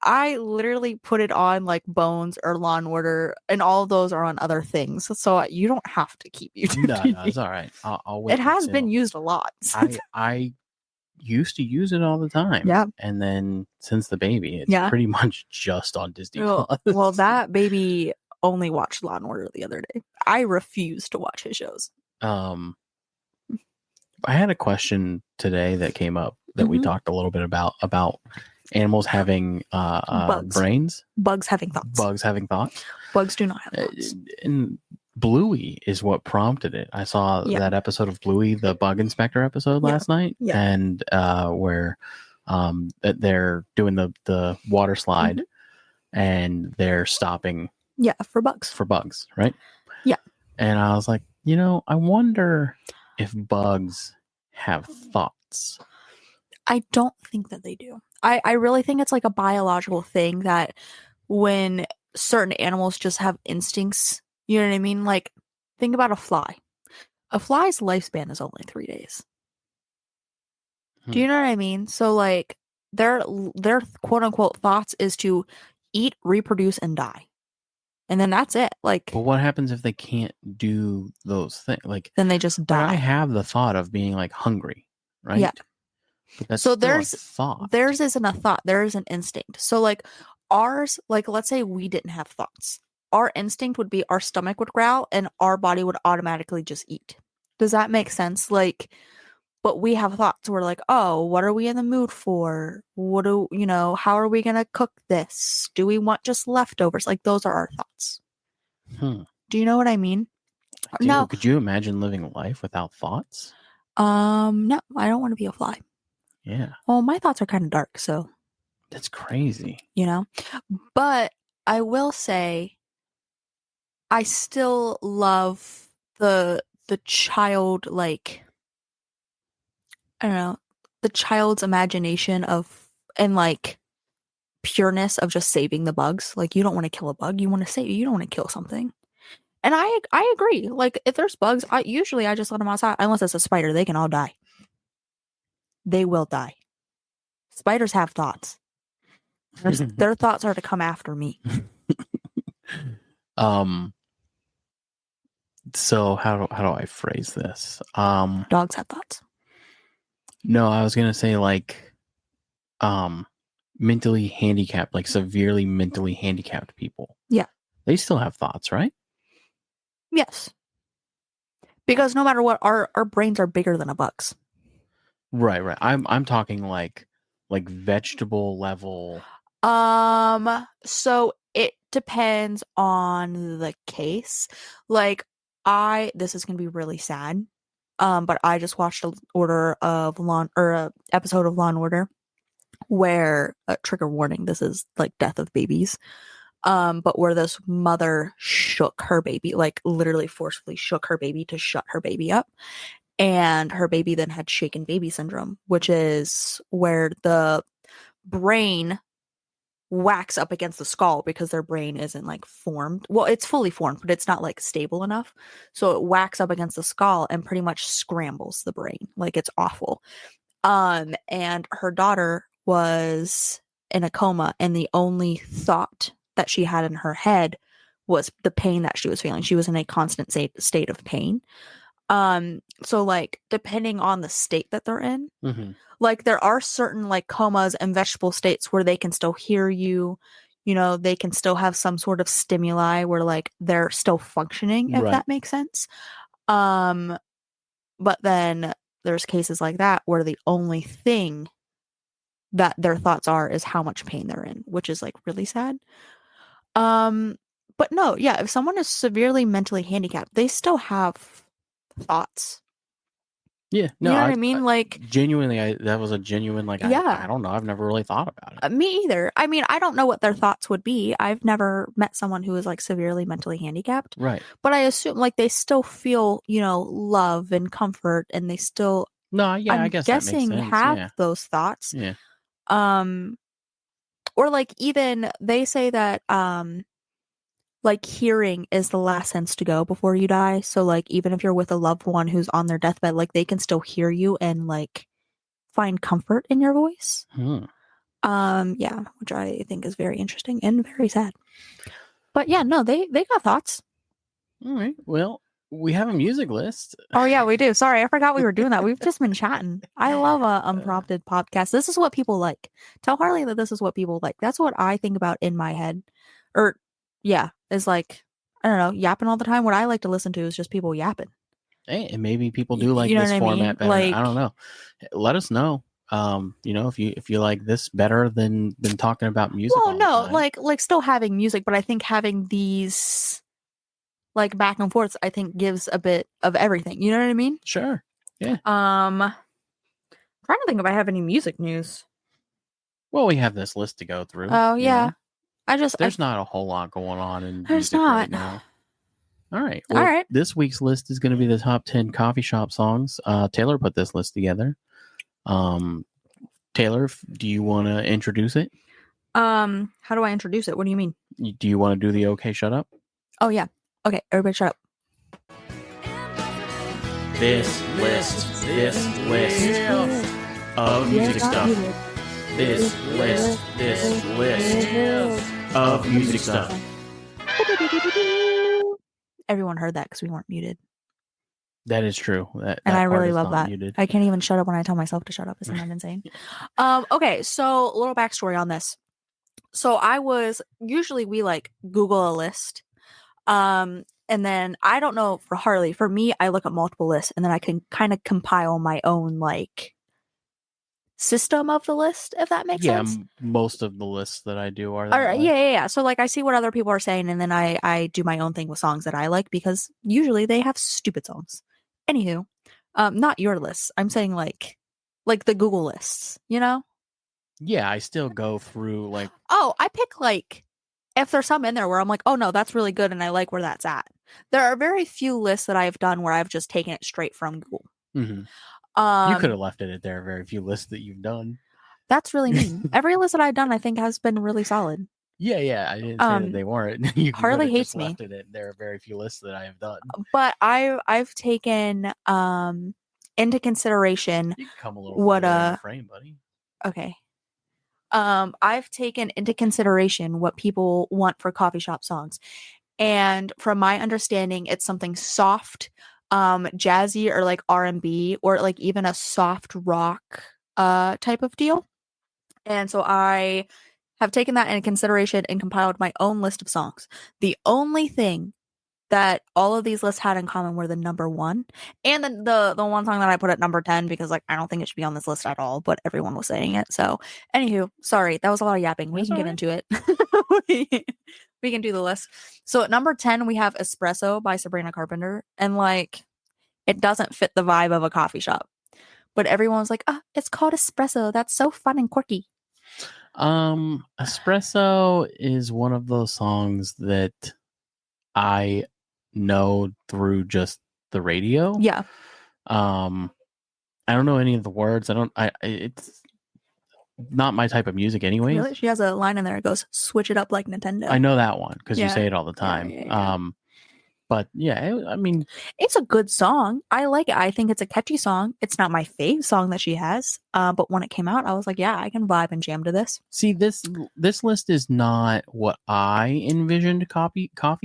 I literally put it on like Bones or Law and Order, and all of those are on other things. So you don't have to keep YouTube No, TV. it's all right. I'll wait. It has been until- used a lot. since- I used to use it all the time. Yeah. And then since the baby, it's Yeah. pretty much just on Disney Well, Plus. well, that baby only watched Law and Order the other day. I refuse to watch his shows. I had a question today that came up that we Mhm. talked a little bit about animals having Bugs. brains, Bugs having thoughts. bugs having thoughts. Bugs do not have thoughts. And Bluey is what prompted it. I saw Yeah. that episode of Bluey, the bug inspector episode Yeah. last night, Yeah. and where that they're doing the water slide Mm-hmm. and they're stopping Yeah, for bugs. for bugs, right? Yeah. And I was like, I wonder if bugs have thoughts. I don't think that they do. I really think it's like a biological thing that when certain animals just have instincts, you know what I mean? Like, think about a fly. A fly's lifespan is only 3 days. Do you know what I mean? So, like, their quote unquote thoughts is to eat, reproduce, and die. And then that's it. Like, But what happens if they can't do those things? Like, then they just I die. have the thought of being like hungry, right? Yeah. But that's So still a there's- thought. Theirs isn't a thought, there is an instinct. So, like, ours, like, let's say we didn't have thoughts. Our instinct would be our stomach would growl and our body would automatically just eat. Does that make sense? Like, but we have thoughts. We're like, oh, what are we in the mood for? How are we going to cook this? Do we want just leftovers? Like, those are our thoughts. Do you know what I mean? No. Could you imagine living life without thoughts? No, I don't want to be a fly. Yeah. Well, my thoughts are kind of dark, so That's crazy. But I will say I still love the child, like, I don't know, the child's imagination of and like pureness of just saving the bugs. Like, you don't want to kill a bug, you want to save, you don't want to kill something. And I agree. Like, if there's bugs, I just let them outside. Unless it's a spider, they can all die. They will die. Spiders have thoughts. Their thoughts are to come after me. So how do I phrase this? Dogs have thoughts. No, I was gonna say like mentally handicapped, like severely mentally handicapped people. Yeah. They still have thoughts, right? Yes. Because no matter what, our brains are bigger than a bug's. Right. I'm talking like vegetable level. So it depends on the case. Like, this is gonna be really sad. But I just watched a episode of Law and Order where trigger warning, this is like death of babies. But where this mother shook her baby, like literally forcefully shook her baby to shut her baby up. And her baby then had shaken baby syndrome, which is where the brain whacks up against the skull because their brain isn't like formed. Well, it's fully formed, but it's not like stable enough. So it whacks up against the skull and pretty much scrambles the brain. Like it's awful. And her daughter was in a coma, and the only thought that she had in her head was the pain that she was feeling. She was in a constant state of pain. So like depending on the state that they're in, like there are certain like comas and vegetable states where they can still hear you, they can still have some sort of stimuli where like they're still functioning, if Right. that makes sense. But then there's cases like that where the only thing that their thoughts are is how much pain they're in, which is like really sad. But no, yeah, if someone is severely mentally handicapped, they still have thoughts. Yeah, no, you know what I mean? Like, genuinely, that was a genuine like. Yeah. I don't know. I've never really thought about it. Me either. I mean, I don't know what their thoughts would be. I've never met someone who is like severely mentally handicapped, Right. but I assume like they still feel, love and comfort, and they still, No, yeah, I I'm guess guessing, that makes sense. have Yeah. those thoughts. Yeah. Or like even they say that like hearing is the last sense to go before you die. So like even if you're with a loved one who's on their deathbed, like they can still hear you and like find comfort in your voice. Yeah, which I think is very interesting and very sad. But yeah, no, they got thoughts. All right. Well, we have a music list. Oh yeah, we do. Sorry, I forgot we were doing that. We've just been chatting. I love a unprompted podcast. This is what people like. Tell Harley that this is what people like. That's what I think about in my head. Or yeah, is like, I don't know, yapping all the time. What I like to listen to is just people yapping. Hey, and maybe people do like You know this what I mean? format better. Like- I don't know. Let us know. If you like this better than talking about music. Well, all the no, time. like still having music, but I think having these like back and forths, I think gives a bit of everything. You know what I mean? Sure. Yeah. Trying to think if I have any music news. Well, we have this list to go through. Oh you yeah. know? There's not a whole lot going on in There's music right not. now. All right. All Well, right. This week's list is going to be the top 10 coffee shop songs. Taylor put this list together. Taylor, do you want to introduce it? How do I introduce it? What do you mean? Do you want to do the okay, shut up? Oh yeah. Okay, everybody shut up. This list of music stuff. This list of music stuff. Everyone heard that because we weren't muted. That is true. That And I part really is love not that. muted. I can't even shut up when I tell myself to shut up. Isn't that insane? Okay, so a little backstory on this. So usually we like Google a list. And then I don't know for Harley, for me, I look at multiple lists and then I can kind of compile my own like system of the list, if that makes sense. Most of the lists that I do are All that right, way. yeah. So like I see what other people are saying and then I do my own thing with songs that I like because usually they have stupid songs. Anywho, not your lists. I'm saying like the Google lists, you know? Yeah, I still go through like Oh, I pick like if there's some in there where I'm like, oh no, that's really good and I like where that's at. There are very few lists that I've done where I've just taken it straight from Google. you could have left it at there. Very few lists that you've done. That's really mean. Every list that I've done, I think, has been really solid. Yeah. I didn't say that they weren't. You Harley could have hates just me. left it at there are very few lists that I have done. But I've taken into consideration You can come a little what further in the frame, buddy. okay. I've taken into consideration what people want for coffee shop songs. And from my understanding, it's something soft, jazzy or like R&B or like even a soft rock type of deal. And so I have taken that into consideration and compiled my own list of songs. The only thing that all of these lists had in common were the number one, and the one song that I put at number 10 because like I don't think it should be on this list at all, but everyone was saying it. So, anywho, sorry, that was a lot of yapping. We That's can get alright. into it. we can do the list. So at number 10 we have Espresso by Sabrina Carpenter, and like it doesn't fit the vibe of a coffee shop, but everyone was like, "Ah, it's called Espresso. That's so fun and quirky." Espresso is one of those songs that I know through just the radio. Yeah. I don't know any of the words. It's not my type of music anyways. Really? She has a line in there that goes, "Switch it up like Nintendo." I know that one because you Yeah. say it all the time. yeah. But yeah, I mean, It's a good song. I like it. I think it's a catchy song. It's not my fave song that she has. But when it came out, I was like, yeah, I can vibe and jam to this. see this list is not what I envisioned coffee shop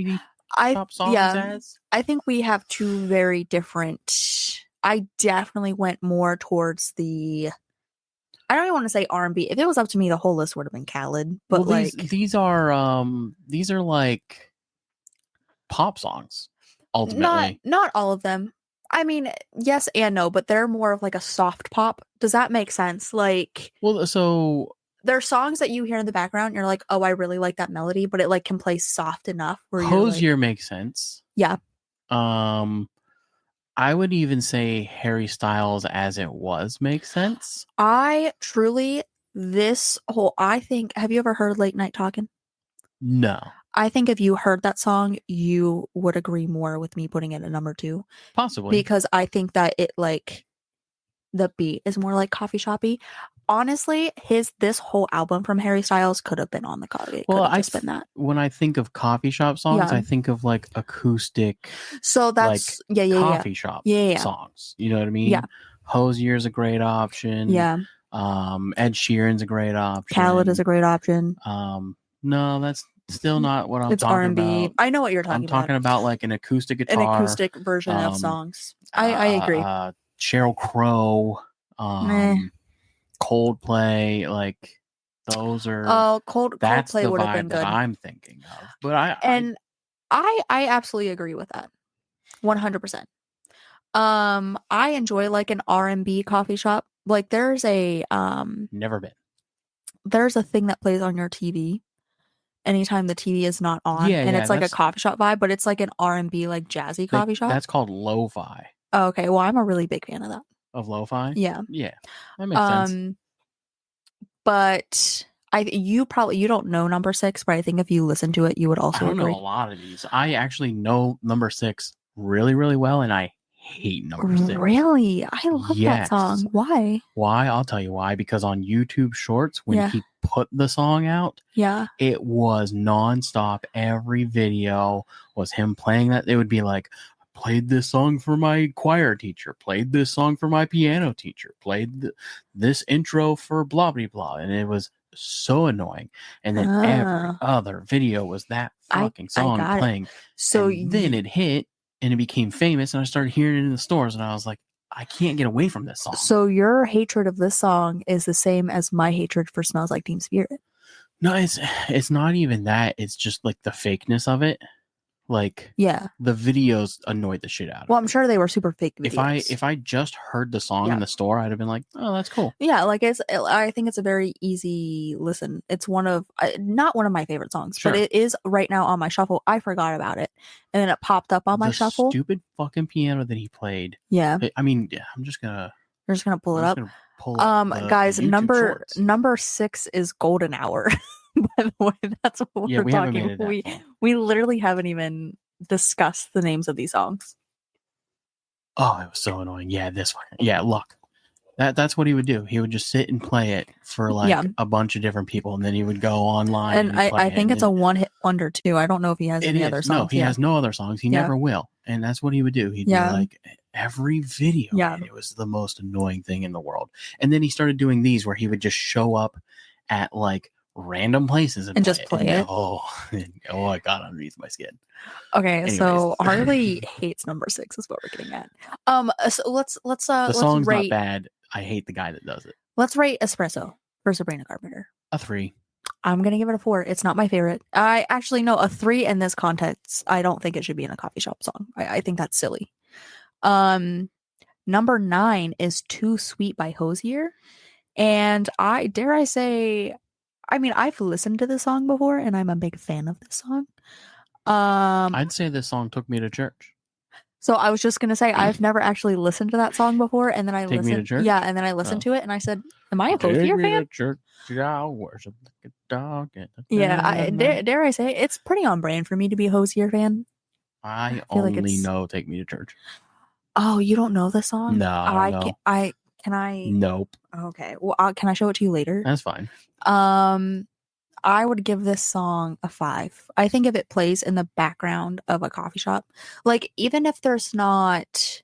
songs as. I think we have two very different. I definitely went more towards the. I don't even want to say R&B. If it was up to me, the whole list would have been Khaled. But Well, like these are like pop songs ultimately. not all of them. I mean, yes and no, but they're more of like a soft pop. Does that make sense? Like, Well, so there are songs that you hear in the background, and you're like, oh, I really like that melody, but it like can play soft enough where you're like, Hosier makes sense. yeah. I would even say Harry Styles as it was makes sense. I truly I think, have you ever heard Late Night Talking? No, I think if you heard that song, you would agree more with me putting it at number 2, possibly. because I think that it like the beat is more like coffee shoppy. Honestly, this whole album from Harry Styles could have been on the coffee. Well, I just been that. When I think of coffee shop songs, Yeah. I think of like acoustic So that's coffee shop Yeah. songs. You know what I mean? Yeah. Hosier's a great option. Yeah. Ed Sheeran's a great option. Khaled is a great option. No, that's still not what I'm It's talking R&B. about. I know what you're talking I'm about. talking about like an acoustic guitar. An acoustic version of songs. I agree. Sheryl Crow, Meh. Coldplay, like those are. Oh, That's Coldplay the would have vibe been that good. I'm thinking of. But I absolutely agree with that. 100%. I enjoy like an R&B coffee shop. Like there's a never been. there's a thing that plays on your TV anytime the TV is not on, Yeah, and yeah, it's like a that's- coffee shop vibe, but it's like an R&B like jazzy coffee shop. That's called lo-fi. Oh, okay, well, I'm a really big fan of that. Of lo-fi? Yeah. Yeah. That makes sense. But you don't know number 6, but I think if you listen to it, you would I also don't know agree. a lot of these. I actually know number 6 really, really well, and I hate number 6. Really? I love that Yes. song. Why? Why? I'll tell you why. Because on YouTube Shorts, when Yeah. he put the song out, Yeah. it was nonstop. Every video was him playing that. It would be like, played this song for my choir teacher, played this song for my piano teacher, played this intro for blah, blah, blah. And it was so annoying. And then every other video was that fucking song got it. playing. So And then it hit and it became famous, and I started hearing it in the stores, and I was like, I can't get away from this song. So your hatred of this song is the same as my hatred for Smells Like Teen Spirit. No, it's not even that. It's just like the fakeness of it. Like, Yeah. the videos annoyed the shit out of Well, me. I'm sure they were super fake videos. If I just heard the song Yeah. in the store, I'd have been like, oh, that's cool. Yeah, like I think it's a very easy listen. It's not one of my favorite songs, Sure. but it is right now on my shuffle. I forgot about it, and then it popped up on my The shuffle. stupid fucking piano that he played. Yeah, I mean, yeah, I'm just gonna we're just gonna pull it up. Pull up Guys, the YouTube Shorts. number 6 is Golden Hour. By the way, that's what Yeah, we're we haven't talking. made it that far. We literally haven't even discussed the names of these songs. Oh, it was so annoying. Yeah, this one. Yeah, look. That's what he would do. He would just sit and play it for like Yeah. a bunch of different people, and then he would go online. And I think it's a one-hit wonder too. I don't know if he has any other songs. No, he has no other songs. He Yeah. never will. And that's what he would do. He'd Yeah. do like every video. Yeah. And it was the most annoying thing in the world. And then he started doing these where he would just show up at like random places and just play it. Oh, I got underneath my skin. Okay, so Anyways. Harley hates number 6 is what we're getting at. So let's The song's rate not bad. I hate the guy that does it. let's rate Espresso for Sabrina Carpenter. A 3. I'm gonna give it a 4. It's not my favorite. I actually know a 3 in this context. I don't think it should be in a coffee shop song. I think that's silly. Number 9 is Too Sweet by Hosier. And dare I say, I mean, I've listened to this song before and I'm a big fan of this song. I'd say this song took me to church. So I was just gonna say I've never actually listened to that song before, and then I Take Me to listened. Church? Yeah, and then I listened Oh. to it, and I said, "Am I a Take Hosier me fan?" to church, I'll worship like a dog. Yeah, dare I say it's pretty on brand for me to be a Hosier fan. I feel like only it's- know Take Me to Church. Oh, you don't know the song? No, I don't know. Can I? Nope. Okay, well, can I show it to you later? That's fine. I would give this song a 5. I think if it plays in the background of a coffee shop, like even if there's not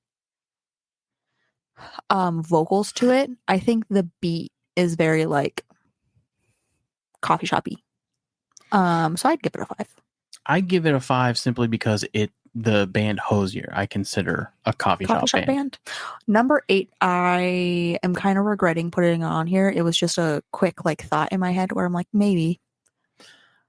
vocals to it, I think the beat is very like coffee shoppy. So I'd give it a 5. I'd give it a 5 simply because the band Hosier I consider a coffee shop band. Number 8, I am kind of regretting putting on here. It was just a quick like thought in my head where I'm like, maybe.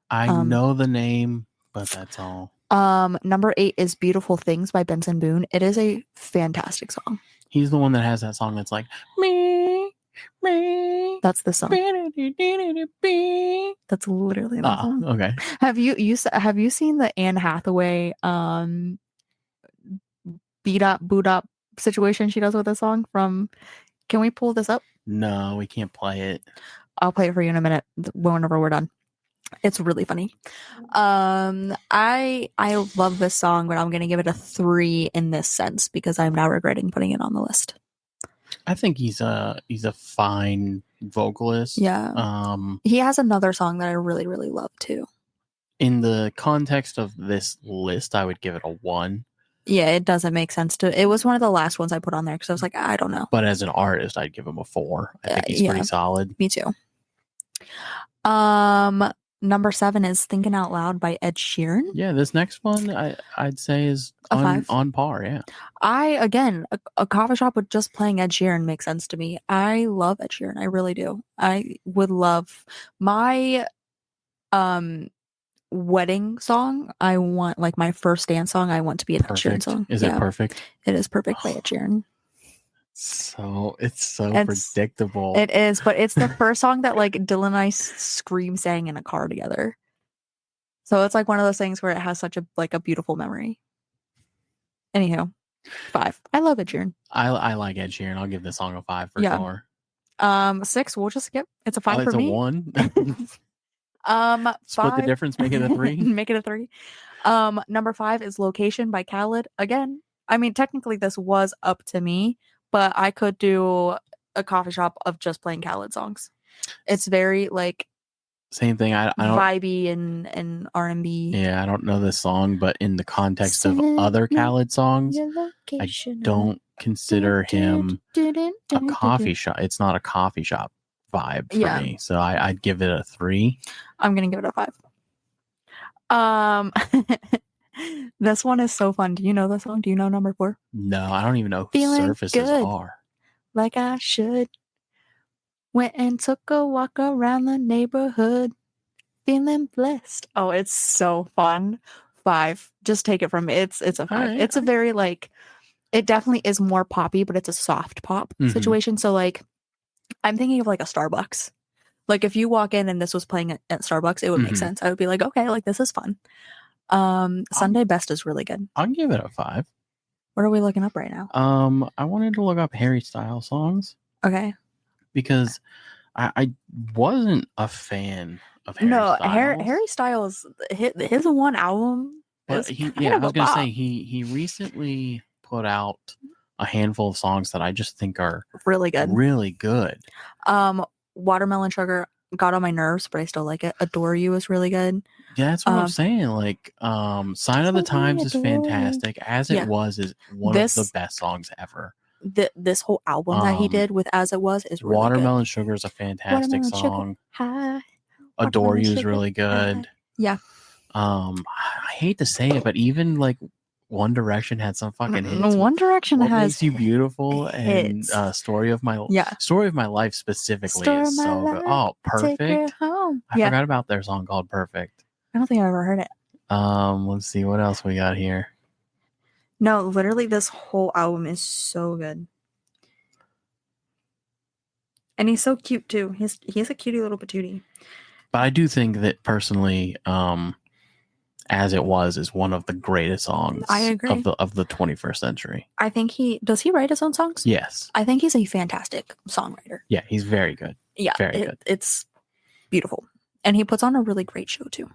I know the name, but that's all. Number 8 is Beautiful Things by Benson Boone. It is a fantastic song. He's the one that has that song that's like me. That's the song. That's literally the song. Okay. Have you seen the Anne Hathaway beat up boot up situation she does with the song from? Can we pull this up? No, we can't play it. I'll play it for you in a minute whenever we're done. It's really funny. I love this song, but I'm gonna give it a 3 in this sense because I'm now regretting putting it on the list. I think he's a fine vocalist. Yeah. He has another song that I really, really love too. In the context of this list, I would give it a 1. Yeah, it doesn't make sense to. It was one of the last ones I put on there because I was like, I don't know. But as an artist, I'd give him a 4. I think he's pretty solid. Me too. Number 7 is Thinking Out Loud by Ed Sheeran. Yeah, this next one I'd say is on par. Yeah. A coffee shop with just playing Ed Sheeran makes sense to me. I love Ed Sheeran. I really do. I would love my wedding song. I want like my first dance song. I want to be an Ed Sheeran song. Is it Perfect? It is Perfect by Ed Sheeran. So it's predictable. It is, but it's the first song that like Dylan and I scream sang in a car together. So it's like one of those things where it has such a beautiful memory. Anywho, 5. I love Ed Sheeran. I like Ed Sheeran. I'll give this song a 5 for sure. 6, we'll just skip. It's a 5 for me. It's a 1. Split the difference, make it a 3. Make it a 3. Number 5 is Location by Khaled. Again, I mean, technically this was up to me, but I could do a coffee shop of just playing Khaled songs. It's very like same thing. I don't vibey and R&B. Yeah, I don't know this song, but in the context of other Khaled songs, I don't consider him a coffee shop. It's not a coffee shop vibe for me. So I'd give it a 3. I'm gonna give it a 5. This one is so fun. Do you know the song? Do you know number 4? No, I don't even know who Feeling Surfaces good, are. like I should. Went and took a walk around the neighborhood. Feeling blessed. Oh, it's so fun. 5. Just take it from me. It's a 5. Right, it's a very like, it definitely is more poppy, but it's a soft pop situation. So like, I'm thinking of like a Starbucks. Like if you walk in and this was playing at Starbucks, it would make sense. I would be like, okay, like this is fun. Sunday Best is really good. I'll give it a 5. What are we looking up right now? I wanted to look up Harry Styles songs. Okay. Because I wasn't a fan of Harry Styles. Harry Styles, his one album. But I was gonna say he recently put out a handful of songs that I just think are really good. Really good. Watermelon Sugar got on my nerves, but I still like it. Adore You is really good. Yeah, that's what I'm saying. Like, Sign of the Times is fantastic. As It Was is one of the best songs ever. This whole album that he did with As It Was is really Watermelon good. Sugar is a fantastic song. Hi. Adore You is really good. Yeah. I hate to say it, but even like One Direction had some fucking hits. One Direction What has Makes You Beautiful and hits. Story of My Yeah. Story of My Life specifically Story is of My so good. Life, Oh, Take her Perfect. home. I Yeah, forgot about their song called Perfect. I don't think I've ever heard it. Let's see what else we got here. No, literally, this whole album is so good. And he's so cute too. He's a cutie little patootie. But I do think that personally, As It Was is one of the greatest songs I agree. of the 21st century. I think he write his own songs? Yes. I think he's a fantastic songwriter. Yeah, he's very good. Yeah, Very good. It's beautiful. And he puts on a really great show too.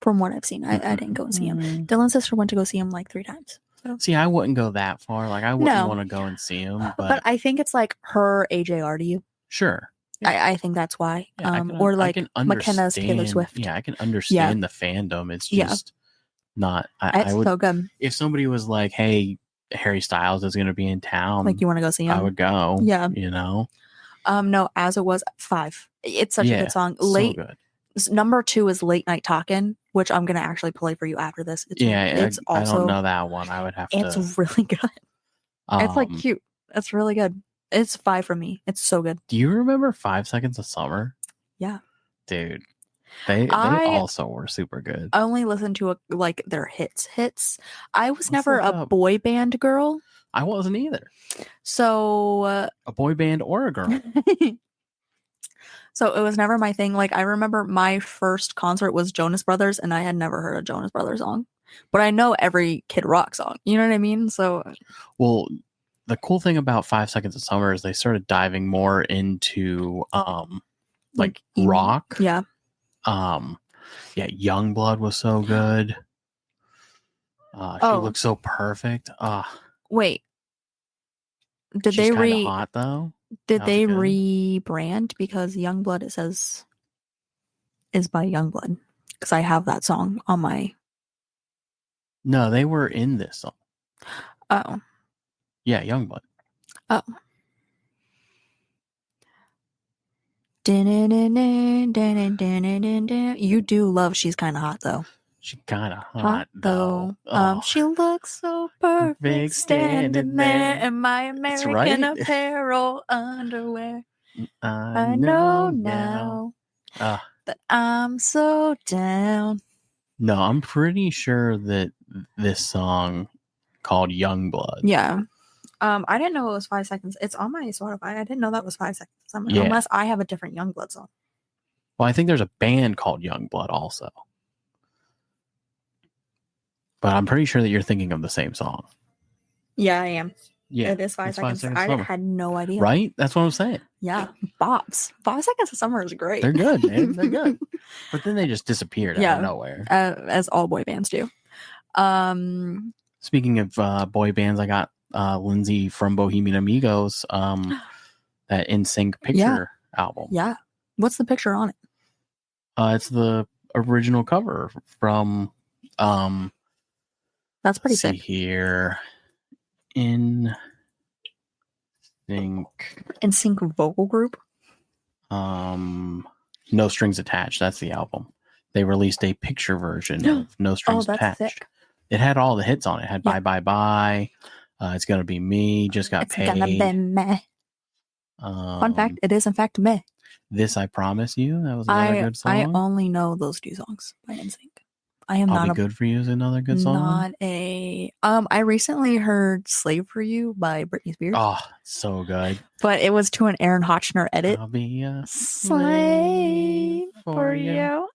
From what I've seen. I didn't go and see him. Dylan's sister went to go see him like 3 times. So. See, I wouldn't go that far. Like, I wouldn't No. want to go and see him. But I think it's like her AJR to you. Sure. Yeah. I think that's why. Yeah, Or like McKenna's Taylor Swift. Yeah, I can understand the fandom. It's just not. I would. So good. If somebody was like, "Hey, Harry Styles is going to be in town," Like you want to go see him? I would go. Yeah. You know. No, As It Was 5. It's such a good song. So good. Number 2 is Late Night Talkin', which I'm gonna actually play for you after this. It's I also don't know that one. I would have to. It's really good. It's like cute. It's really good. It's 5 from me. It's so good. Do you remember 5 Seconds of Summer? Yeah, dude. They also were super good. I only listened to like their hits. I was Let's never look a up. boy band girl. I wasn't either. So A boy band or a girl. so it was never my thing. Like I remember my first concert was Jonas Brothers, and I had never heard a Jonas Brothers song, but I know every Kid Rock song. You know what I mean? So, well, the cool thing about 5 Seconds of Summer is they started diving more into like rock. Yeah. Yeah, Youngblood was so good. She looked so perfect. Wait. Did she's they hot though? Did That they was good. rebrand? Because Youngblood, it says, is by Youngblood. Because I have that song on my. No, they were in this song. Oh. Yeah, Youngblood. Oh. You do love She's Kind of Hot, though. She kind of hot though. She looks so perfect standing there in my American right. Apparel underwear. I know now that I'm so down. No, I'm pretty sure that this song called Youngblood. Yeah. I didn't know it was 5 seconds. It's on my Spotify. I didn't know that was 5 seconds. Yeah. Unless I have a different Youngblood song. Well, I think there's a band called Youngblood also. But I'm pretty sure that you're thinking of the same song. Yeah, I am. Yeah. It is 5 it's seconds. 5 Seconds I of Summer. had no idea. Right? That's what I'm saying. Yeah. Bops. 5 Seconds of Summer is great. They're good, man. They're good. But then they just disappeared out of nowhere. As all boy bands do. Speaking of boy bands, I got Lindsay from Bohemian Amigos, that NSYNC picture album. Yeah. What's the picture on it? It's the original cover from That's pretty let's see sick. here. NSYNC NSYNC vocal group. No Strings Attached. That's the album. They released a picture version of No Strings Attached. Sick. It had all the hits on it. It had Yeah. Bye Bye Bye. It's Gonna Be Me. Just Got It's Paid. gonna be meh. Fun fact, it is in fact meh. This I Promise You. That was another good song. I only know those 2 songs by NSYNC. I am I'll not Be Good For You is another good song. Not a I recently heard Slave for You by Britney Spears. Oh, so good. But it was to an Aaron Hotchner edit. I'll be a Slave for you.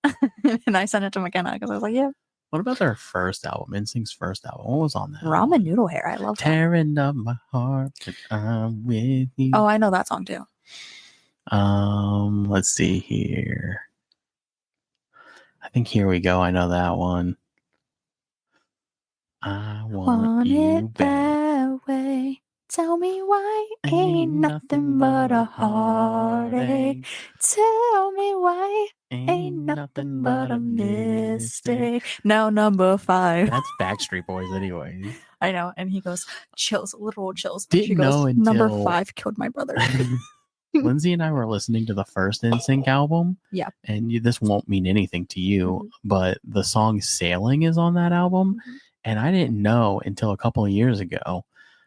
And I sent it to McKenna because I was like, yeah. What about their first album? NSYNC's first album. What was on that? Ramen Noodle Hair. I love that. Tearing up my heart, but I'm with you. Oh, I know that song too. Let's see here. I think Here We Go. I know that one. I want you it back. that way. Tell me why ain't nothing but a heartache. Tell me why ain't nothing but a mistake. Now number 5. That's Backstreet Boys, anyway. I know, and he goes chills, literal chills. Didn't She goes, know number until- 5 killed my brother. Lindsay and I were listening to the first NSYNC album. Yeah. And this won't mean anything to you, Mhm. but the song Sailing is on that album. And I didn't know until a couple of years ago.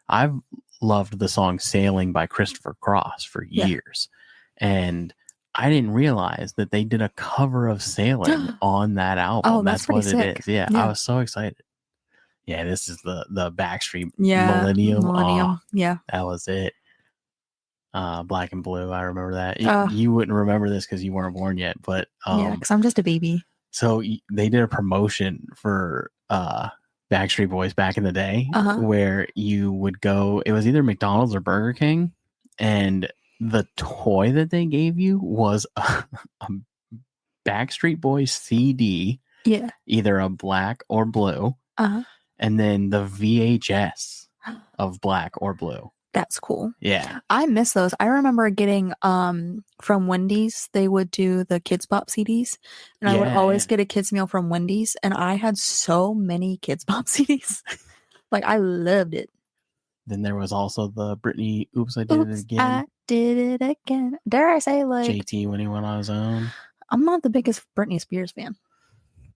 I've loved the song Sailing by Christopher Cross for Yeah. years. And I didn't realize that they did a cover of Sailing on that album. Oh, that's what pretty it sick. is. Yeah, Yeah. I was so excited. Yeah, this is the Backstreet Yeah. Millennium. Oh, Yeah. that was it. Black and Blue. I remember that. Uh. You wouldn't remember this because you weren't born yet, but Yeah, because I'm just a baby. so they did a promotion for Backstreet Boys back in the day where you would go, it was either McDonald's or Burger King, and the toy that they gave you was a Backstreet Boys CD, Yeah. either a black or blue, and then the VHS of black or blue. That's cool. Yeah. I miss those. I remember getting from Wendy's, they would do the Kids Bop CDs. And I would always get a kids meal from Wendy's. And I had so many Kids Bop CDs. Like, I loved it. Then there was also the Britney Oops, I Did It Again. I did it again. Dare I say, like, JT when he went on his own. I'm not the biggest Britney Spears fan.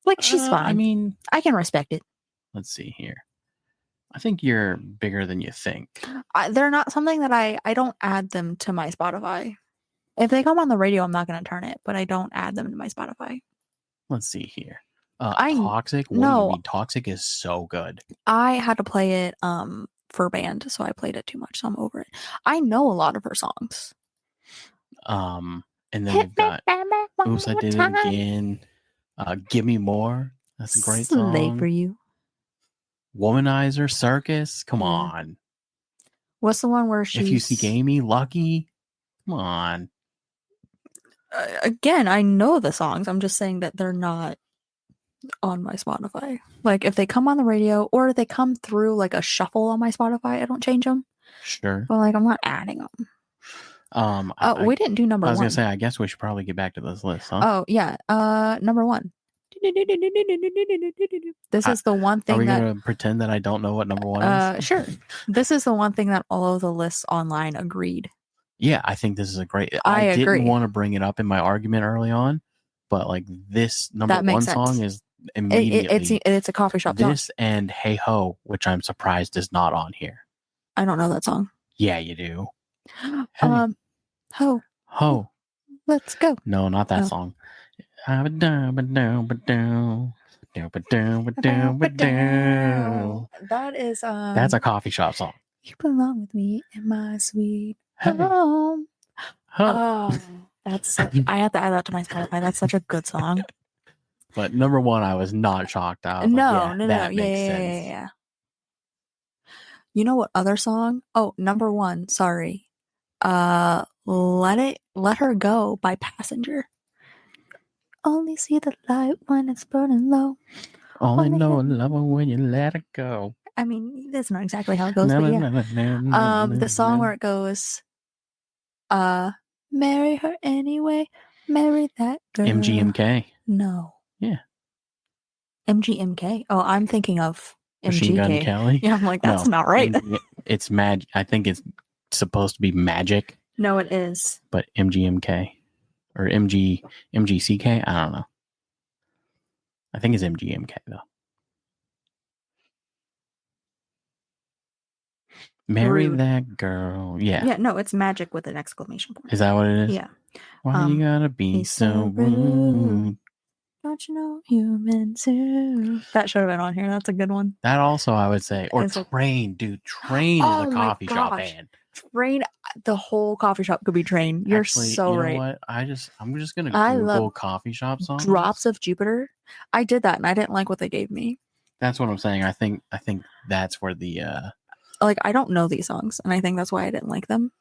Like, she's fine. I mean, I can respect it. Let's see here. I think you're bigger than you think. They're not something that I don't add them to my Spotify. If they come on the radio, I'm not going to turn it, but I don't add them to my Spotify. Let's see here. Toxic? What do you mean? Toxic is so good. I had to play it for band, so I played it too much, so I'm over it. I know a lot of her songs. And then we've got Oops, I Did It Again. Give Me More. That's a great song. Slave for You. Womanizer, Circus. Come on. What's the one where she's... If You Seek Amy, Lucky. Come on. Again, I know the songs. I'm just saying that they're not on my Spotify. Like, if they come on the radio or they come through like a shuffle on my Spotify, I don't change them. Sure. But like, I'm not adding them. We didn't do number one. I was going to say, I guess we should probably get back to this list, huh? Oh, yeah. Number one. This is the one thing Are we going to pretend that I don't know what number one is? Sure. This is the one thing that all of the lists online agreed. Yeah, I think this is a great... I agree. didn't want to bring it up in my argument early on, but like this number one song is immediately... It's a coffee shop song. This and Hey Ho, which I'm surprised is not on here. I don't know that song. Yeah, you do. Ho. Ho. Let's go. No, not that song. That is that's a coffee shop song. You belong with me in my sweet home. Oh, that's such, I have to add that to my Spotify. That's such a good song. But number one, I was not shocked out. No. That makes sense. Yeah. You know what other song? Oh, number one. Sorry. Let Her Go by Passenger. Only see the light when it's burning low. Only know love when you let it go. I mean, that's not exactly how it goes, but yeah. The song where it goes, marry her anyway, marry that girl. MGMK. No. Yeah. MGMK. Oh, I'm thinking of Machine Gun MGK. Kelly. Yeah, I'm like, that's not right. It's Magic. I think it's supposed to be Magic. No, it is. But MGMK or MGCK. I don't know. I think it's MGMK though. Marry that girl. Yeah. Yeah, no, it's Magic with an exclamation point. Is that what it is? Yeah. Why you gotta be so rude? Don't you know human too? That should have been on here. That's a good one. That also, I would say. Or Train, dude. Train is a coffee shop band. Train, the whole coffee shop could be Train. You're Actually, so right. You know what? I'm just gonna Google coffee shop songs. Drops of Jupiter. I did that and I didn't like what they gave me. That's what I'm saying. I think that's where the like, I don't know these songs, and I think that's why I didn't like them.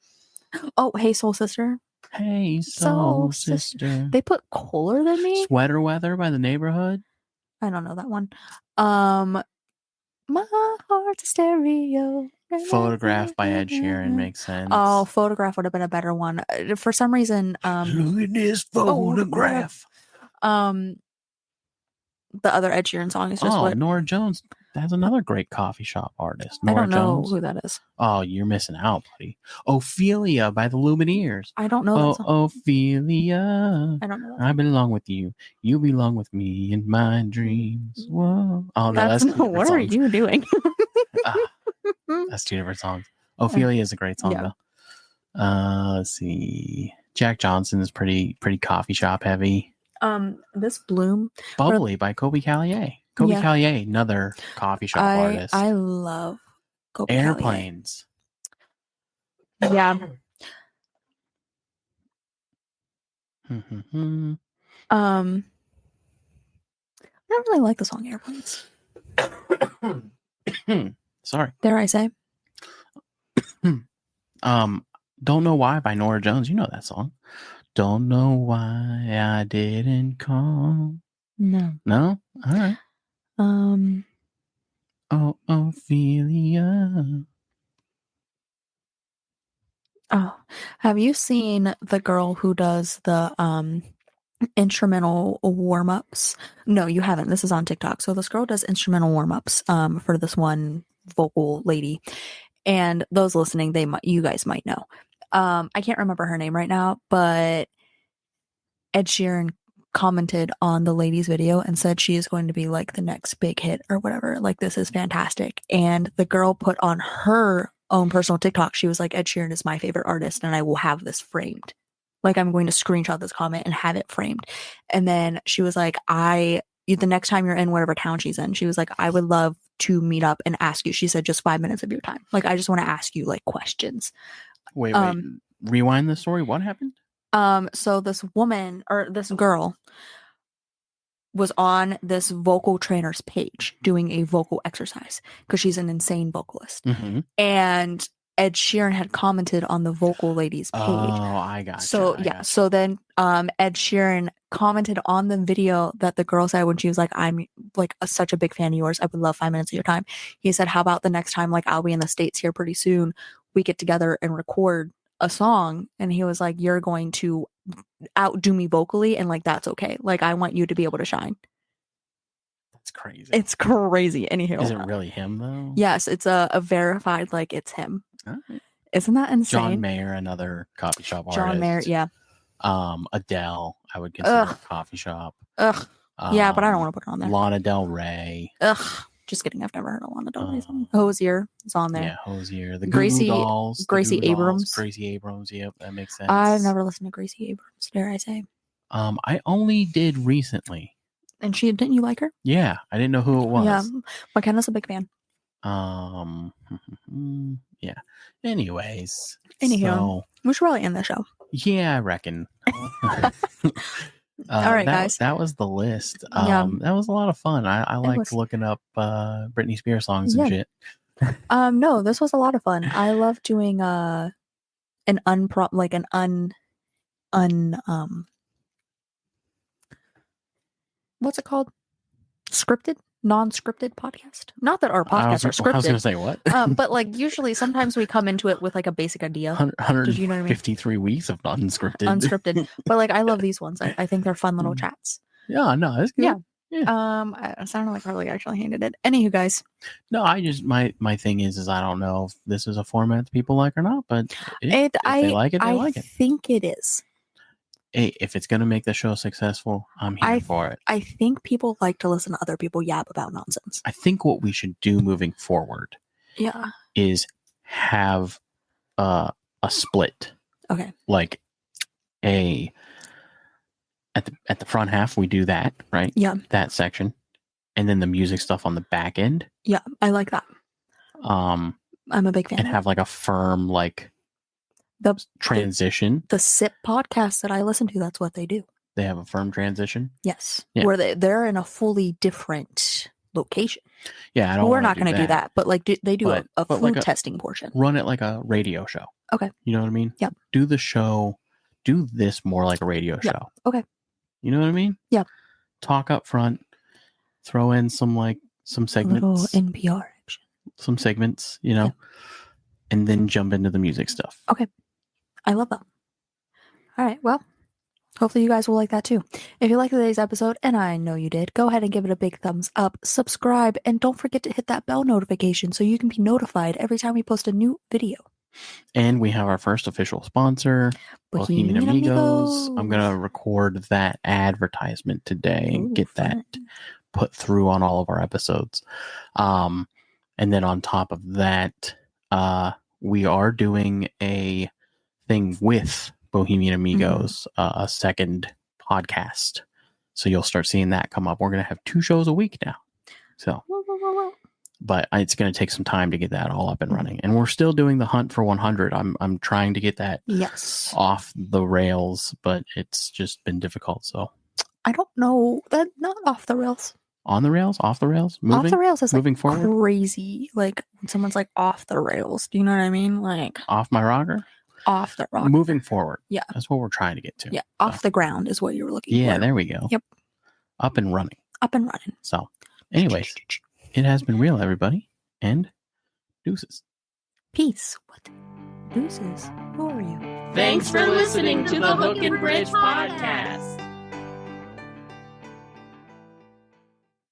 Oh, Hey Soul Sister. Hey Soul Sister. They put Cooler Than Me. Sweater Weather by The Neighborhood. I don't know that one. My Heart's a Stereo. Photograph by Ed Sheeran makes sense. Oh, Photograph would have been a better one. For some reason, look at this photograph. The other Ed Sheeran song is just Norah Jones That's another great coffee shop artist. I Nora don't know Jones. who that is. Oh, you're missing out, buddy. Ophelia by the Lumineers. I don't know that Oh, song. Ophelia. I don't know that I song. belong with you. You belong with me in my dreams. Whoa. Oh, no, that's two different what are songs. you doing? Ah, that's two different songs. Ophelia is a great song, Yeah. though. Let's see. Jack Johnson is pretty coffee shop heavy. This Bloom. Bubbly by Kobe Callier. Kobe Yeah. Callier, another coffee shop artist. I love Kobe Callier. Airplanes. Yeah. Mhm. I don't really like the song Airplanes. Sorry. Dare I say? Don't Know Why by Nora Jones. You know that song. Don't know why I didn't call. No. No? All right. Oh, Ophelia. Oh, have you seen the girl who does the instrumental warm-ups? No, you haven't. This is on TikTok. So this girl does instrumental warm-ups for this one vocal lady. And those listening, you guys might know. I can't remember her name right now, but Ed Sheeran commented on the lady's video and said she is going to be like the next big hit or whatever. Like, this is fantastic. And the girl put on her own personal TikTok, she was like, Ed Sheeran is my favorite artist and I will have this framed. Like, I'm going to screenshot this comment and have it framed. And then she was like, the next time you're in whatever town she's in, she was like, I would love to meet up and ask you. She said, just 5 minutes of your time. Like, I just want to ask you like questions. Wait. Rewind the story. What happened? So this woman or this girl was on this vocal trainer's page doing a vocal exercise because she's an insane vocalist. Mm-hmm. And Ed Sheeran had commented on the vocal lady's page. Oh, I got So so then Ed Sheeran commented on the video that the girl said when she was like, I'm like such a big fan of yours. I would love 5 minutes of your time. He said, how about the next time, like, I'll be in the States here pretty soon, we get together and record a song. And he was like, you're going to outdo me vocally, and like, that's okay. Like, I want you to be able to shine. That's crazy. It's crazy. Anyhow, Is it really him though? Yes, it's a verified, like, it's him. Okay. Isn't that insane? John Mayer, another coffee shop artist. John Mayer, yeah. Adele, I would consider Ugh. a coffee shop. Ugh. Yeah, but I don't want to put her on there. Lana Del Rey. Ugh. Just kidding. I've never heard of Lana Del Rey song. Hosier is on there. Yeah, Hosier. The Gracie- Goo Goo Dolls. the Gracie Goo Goo Dolls, Abrams. Gracie Abrams. Yep, that makes sense. I've never listened to Gracie Abrams, dare I say. I only did recently. And didn't you like her? Yeah, I didn't know who it was. Yeah. McKenna's a big fan. Yeah. Anyways. Anyhow. So, We should probably end the show. yeah, I reckon. All right, guys. That was the list. Yeah. That was a lot of fun. I liked was. looking up Britney Spears songs and Yeah. shit. No, this was a lot of fun. I love doing what's it called? Scripted? Non-scripted podcast. Not that our podcasts are I was going to scripted. say what? But like, usually sometimes we come into it with like a basic idea. 153 you know what I mean? weeks of unscripted. Unscripted. But like, I love these ones. I think they're fun little chats. Yeah, no, it's good. Yeah. Yeah. I sounded like Harley actually hated it. Anywho, guys. No, I just my thing is I don't know if this is a format that people like or not, but if they like it, they like it. I think it is. Hey, if it's gonna make the show successful, I'm here for it. I think people like to listen to other people yap about nonsense. I think what we should do moving forward Yeah. is have a split. Okay. Like at the front half we do that, right? Yeah. That section. And then the music stuff on the back end. Yeah, I like that. I'm a big fan. And have like a firm the transition. The SIP podcast that I listen to, that's what they do. They have a firm transition. Yes. Yeah. Where they're in a fully different location. Yeah, I don't. We're not going to do that, but like they do a food like testing portion. Run it like a radio show. Okay. You know what I mean? Yep. Do the show. Do this more like a radio Yep. show. Okay. You know what I mean? Yep. Talk up front. Throw in some segments. Little NPR action. Some segments, you know, Yep. and then jump into the music stuff. Okay. I love that. All right. Well, Hopefully you guys will like that too. If you liked today's episode, and I know you did, go ahead and give it a big thumbs up, subscribe, and don't forget to hit that bell notification so you can be notified every time we post a new video. And we have our first official sponsor, Bohemian Amigos. I'm going to record that advertisement today and get that put through on all of our episodes. And then on top of that, we are doing a thing with Bohemian Amigos, a second podcast. So you'll start seeing that come up. We're going to have 2 shows a week now. So, but it's going to take some time to get that all up and running. And we're still doing the hunt for 100. I'm trying to get that off the rails, but it's just been difficult. So I don't know that not off the rails. On the rails, off the rails, moving, off the rails is moving like forward. Crazy. Like when someone's like off the rails. Do you know what I mean? Like off my rocker. Off the rock. Moving forward. Yeah. That's what we're trying to get to. Yeah. Off the ground is what you were looking for. Yeah, there we go. Yep. Up and running. Up and running. So, anyways, it has been real, everybody. And deuces. Peace. What? Deuces. Who are you? Thanks for listening to the Hook and Bridge podcast.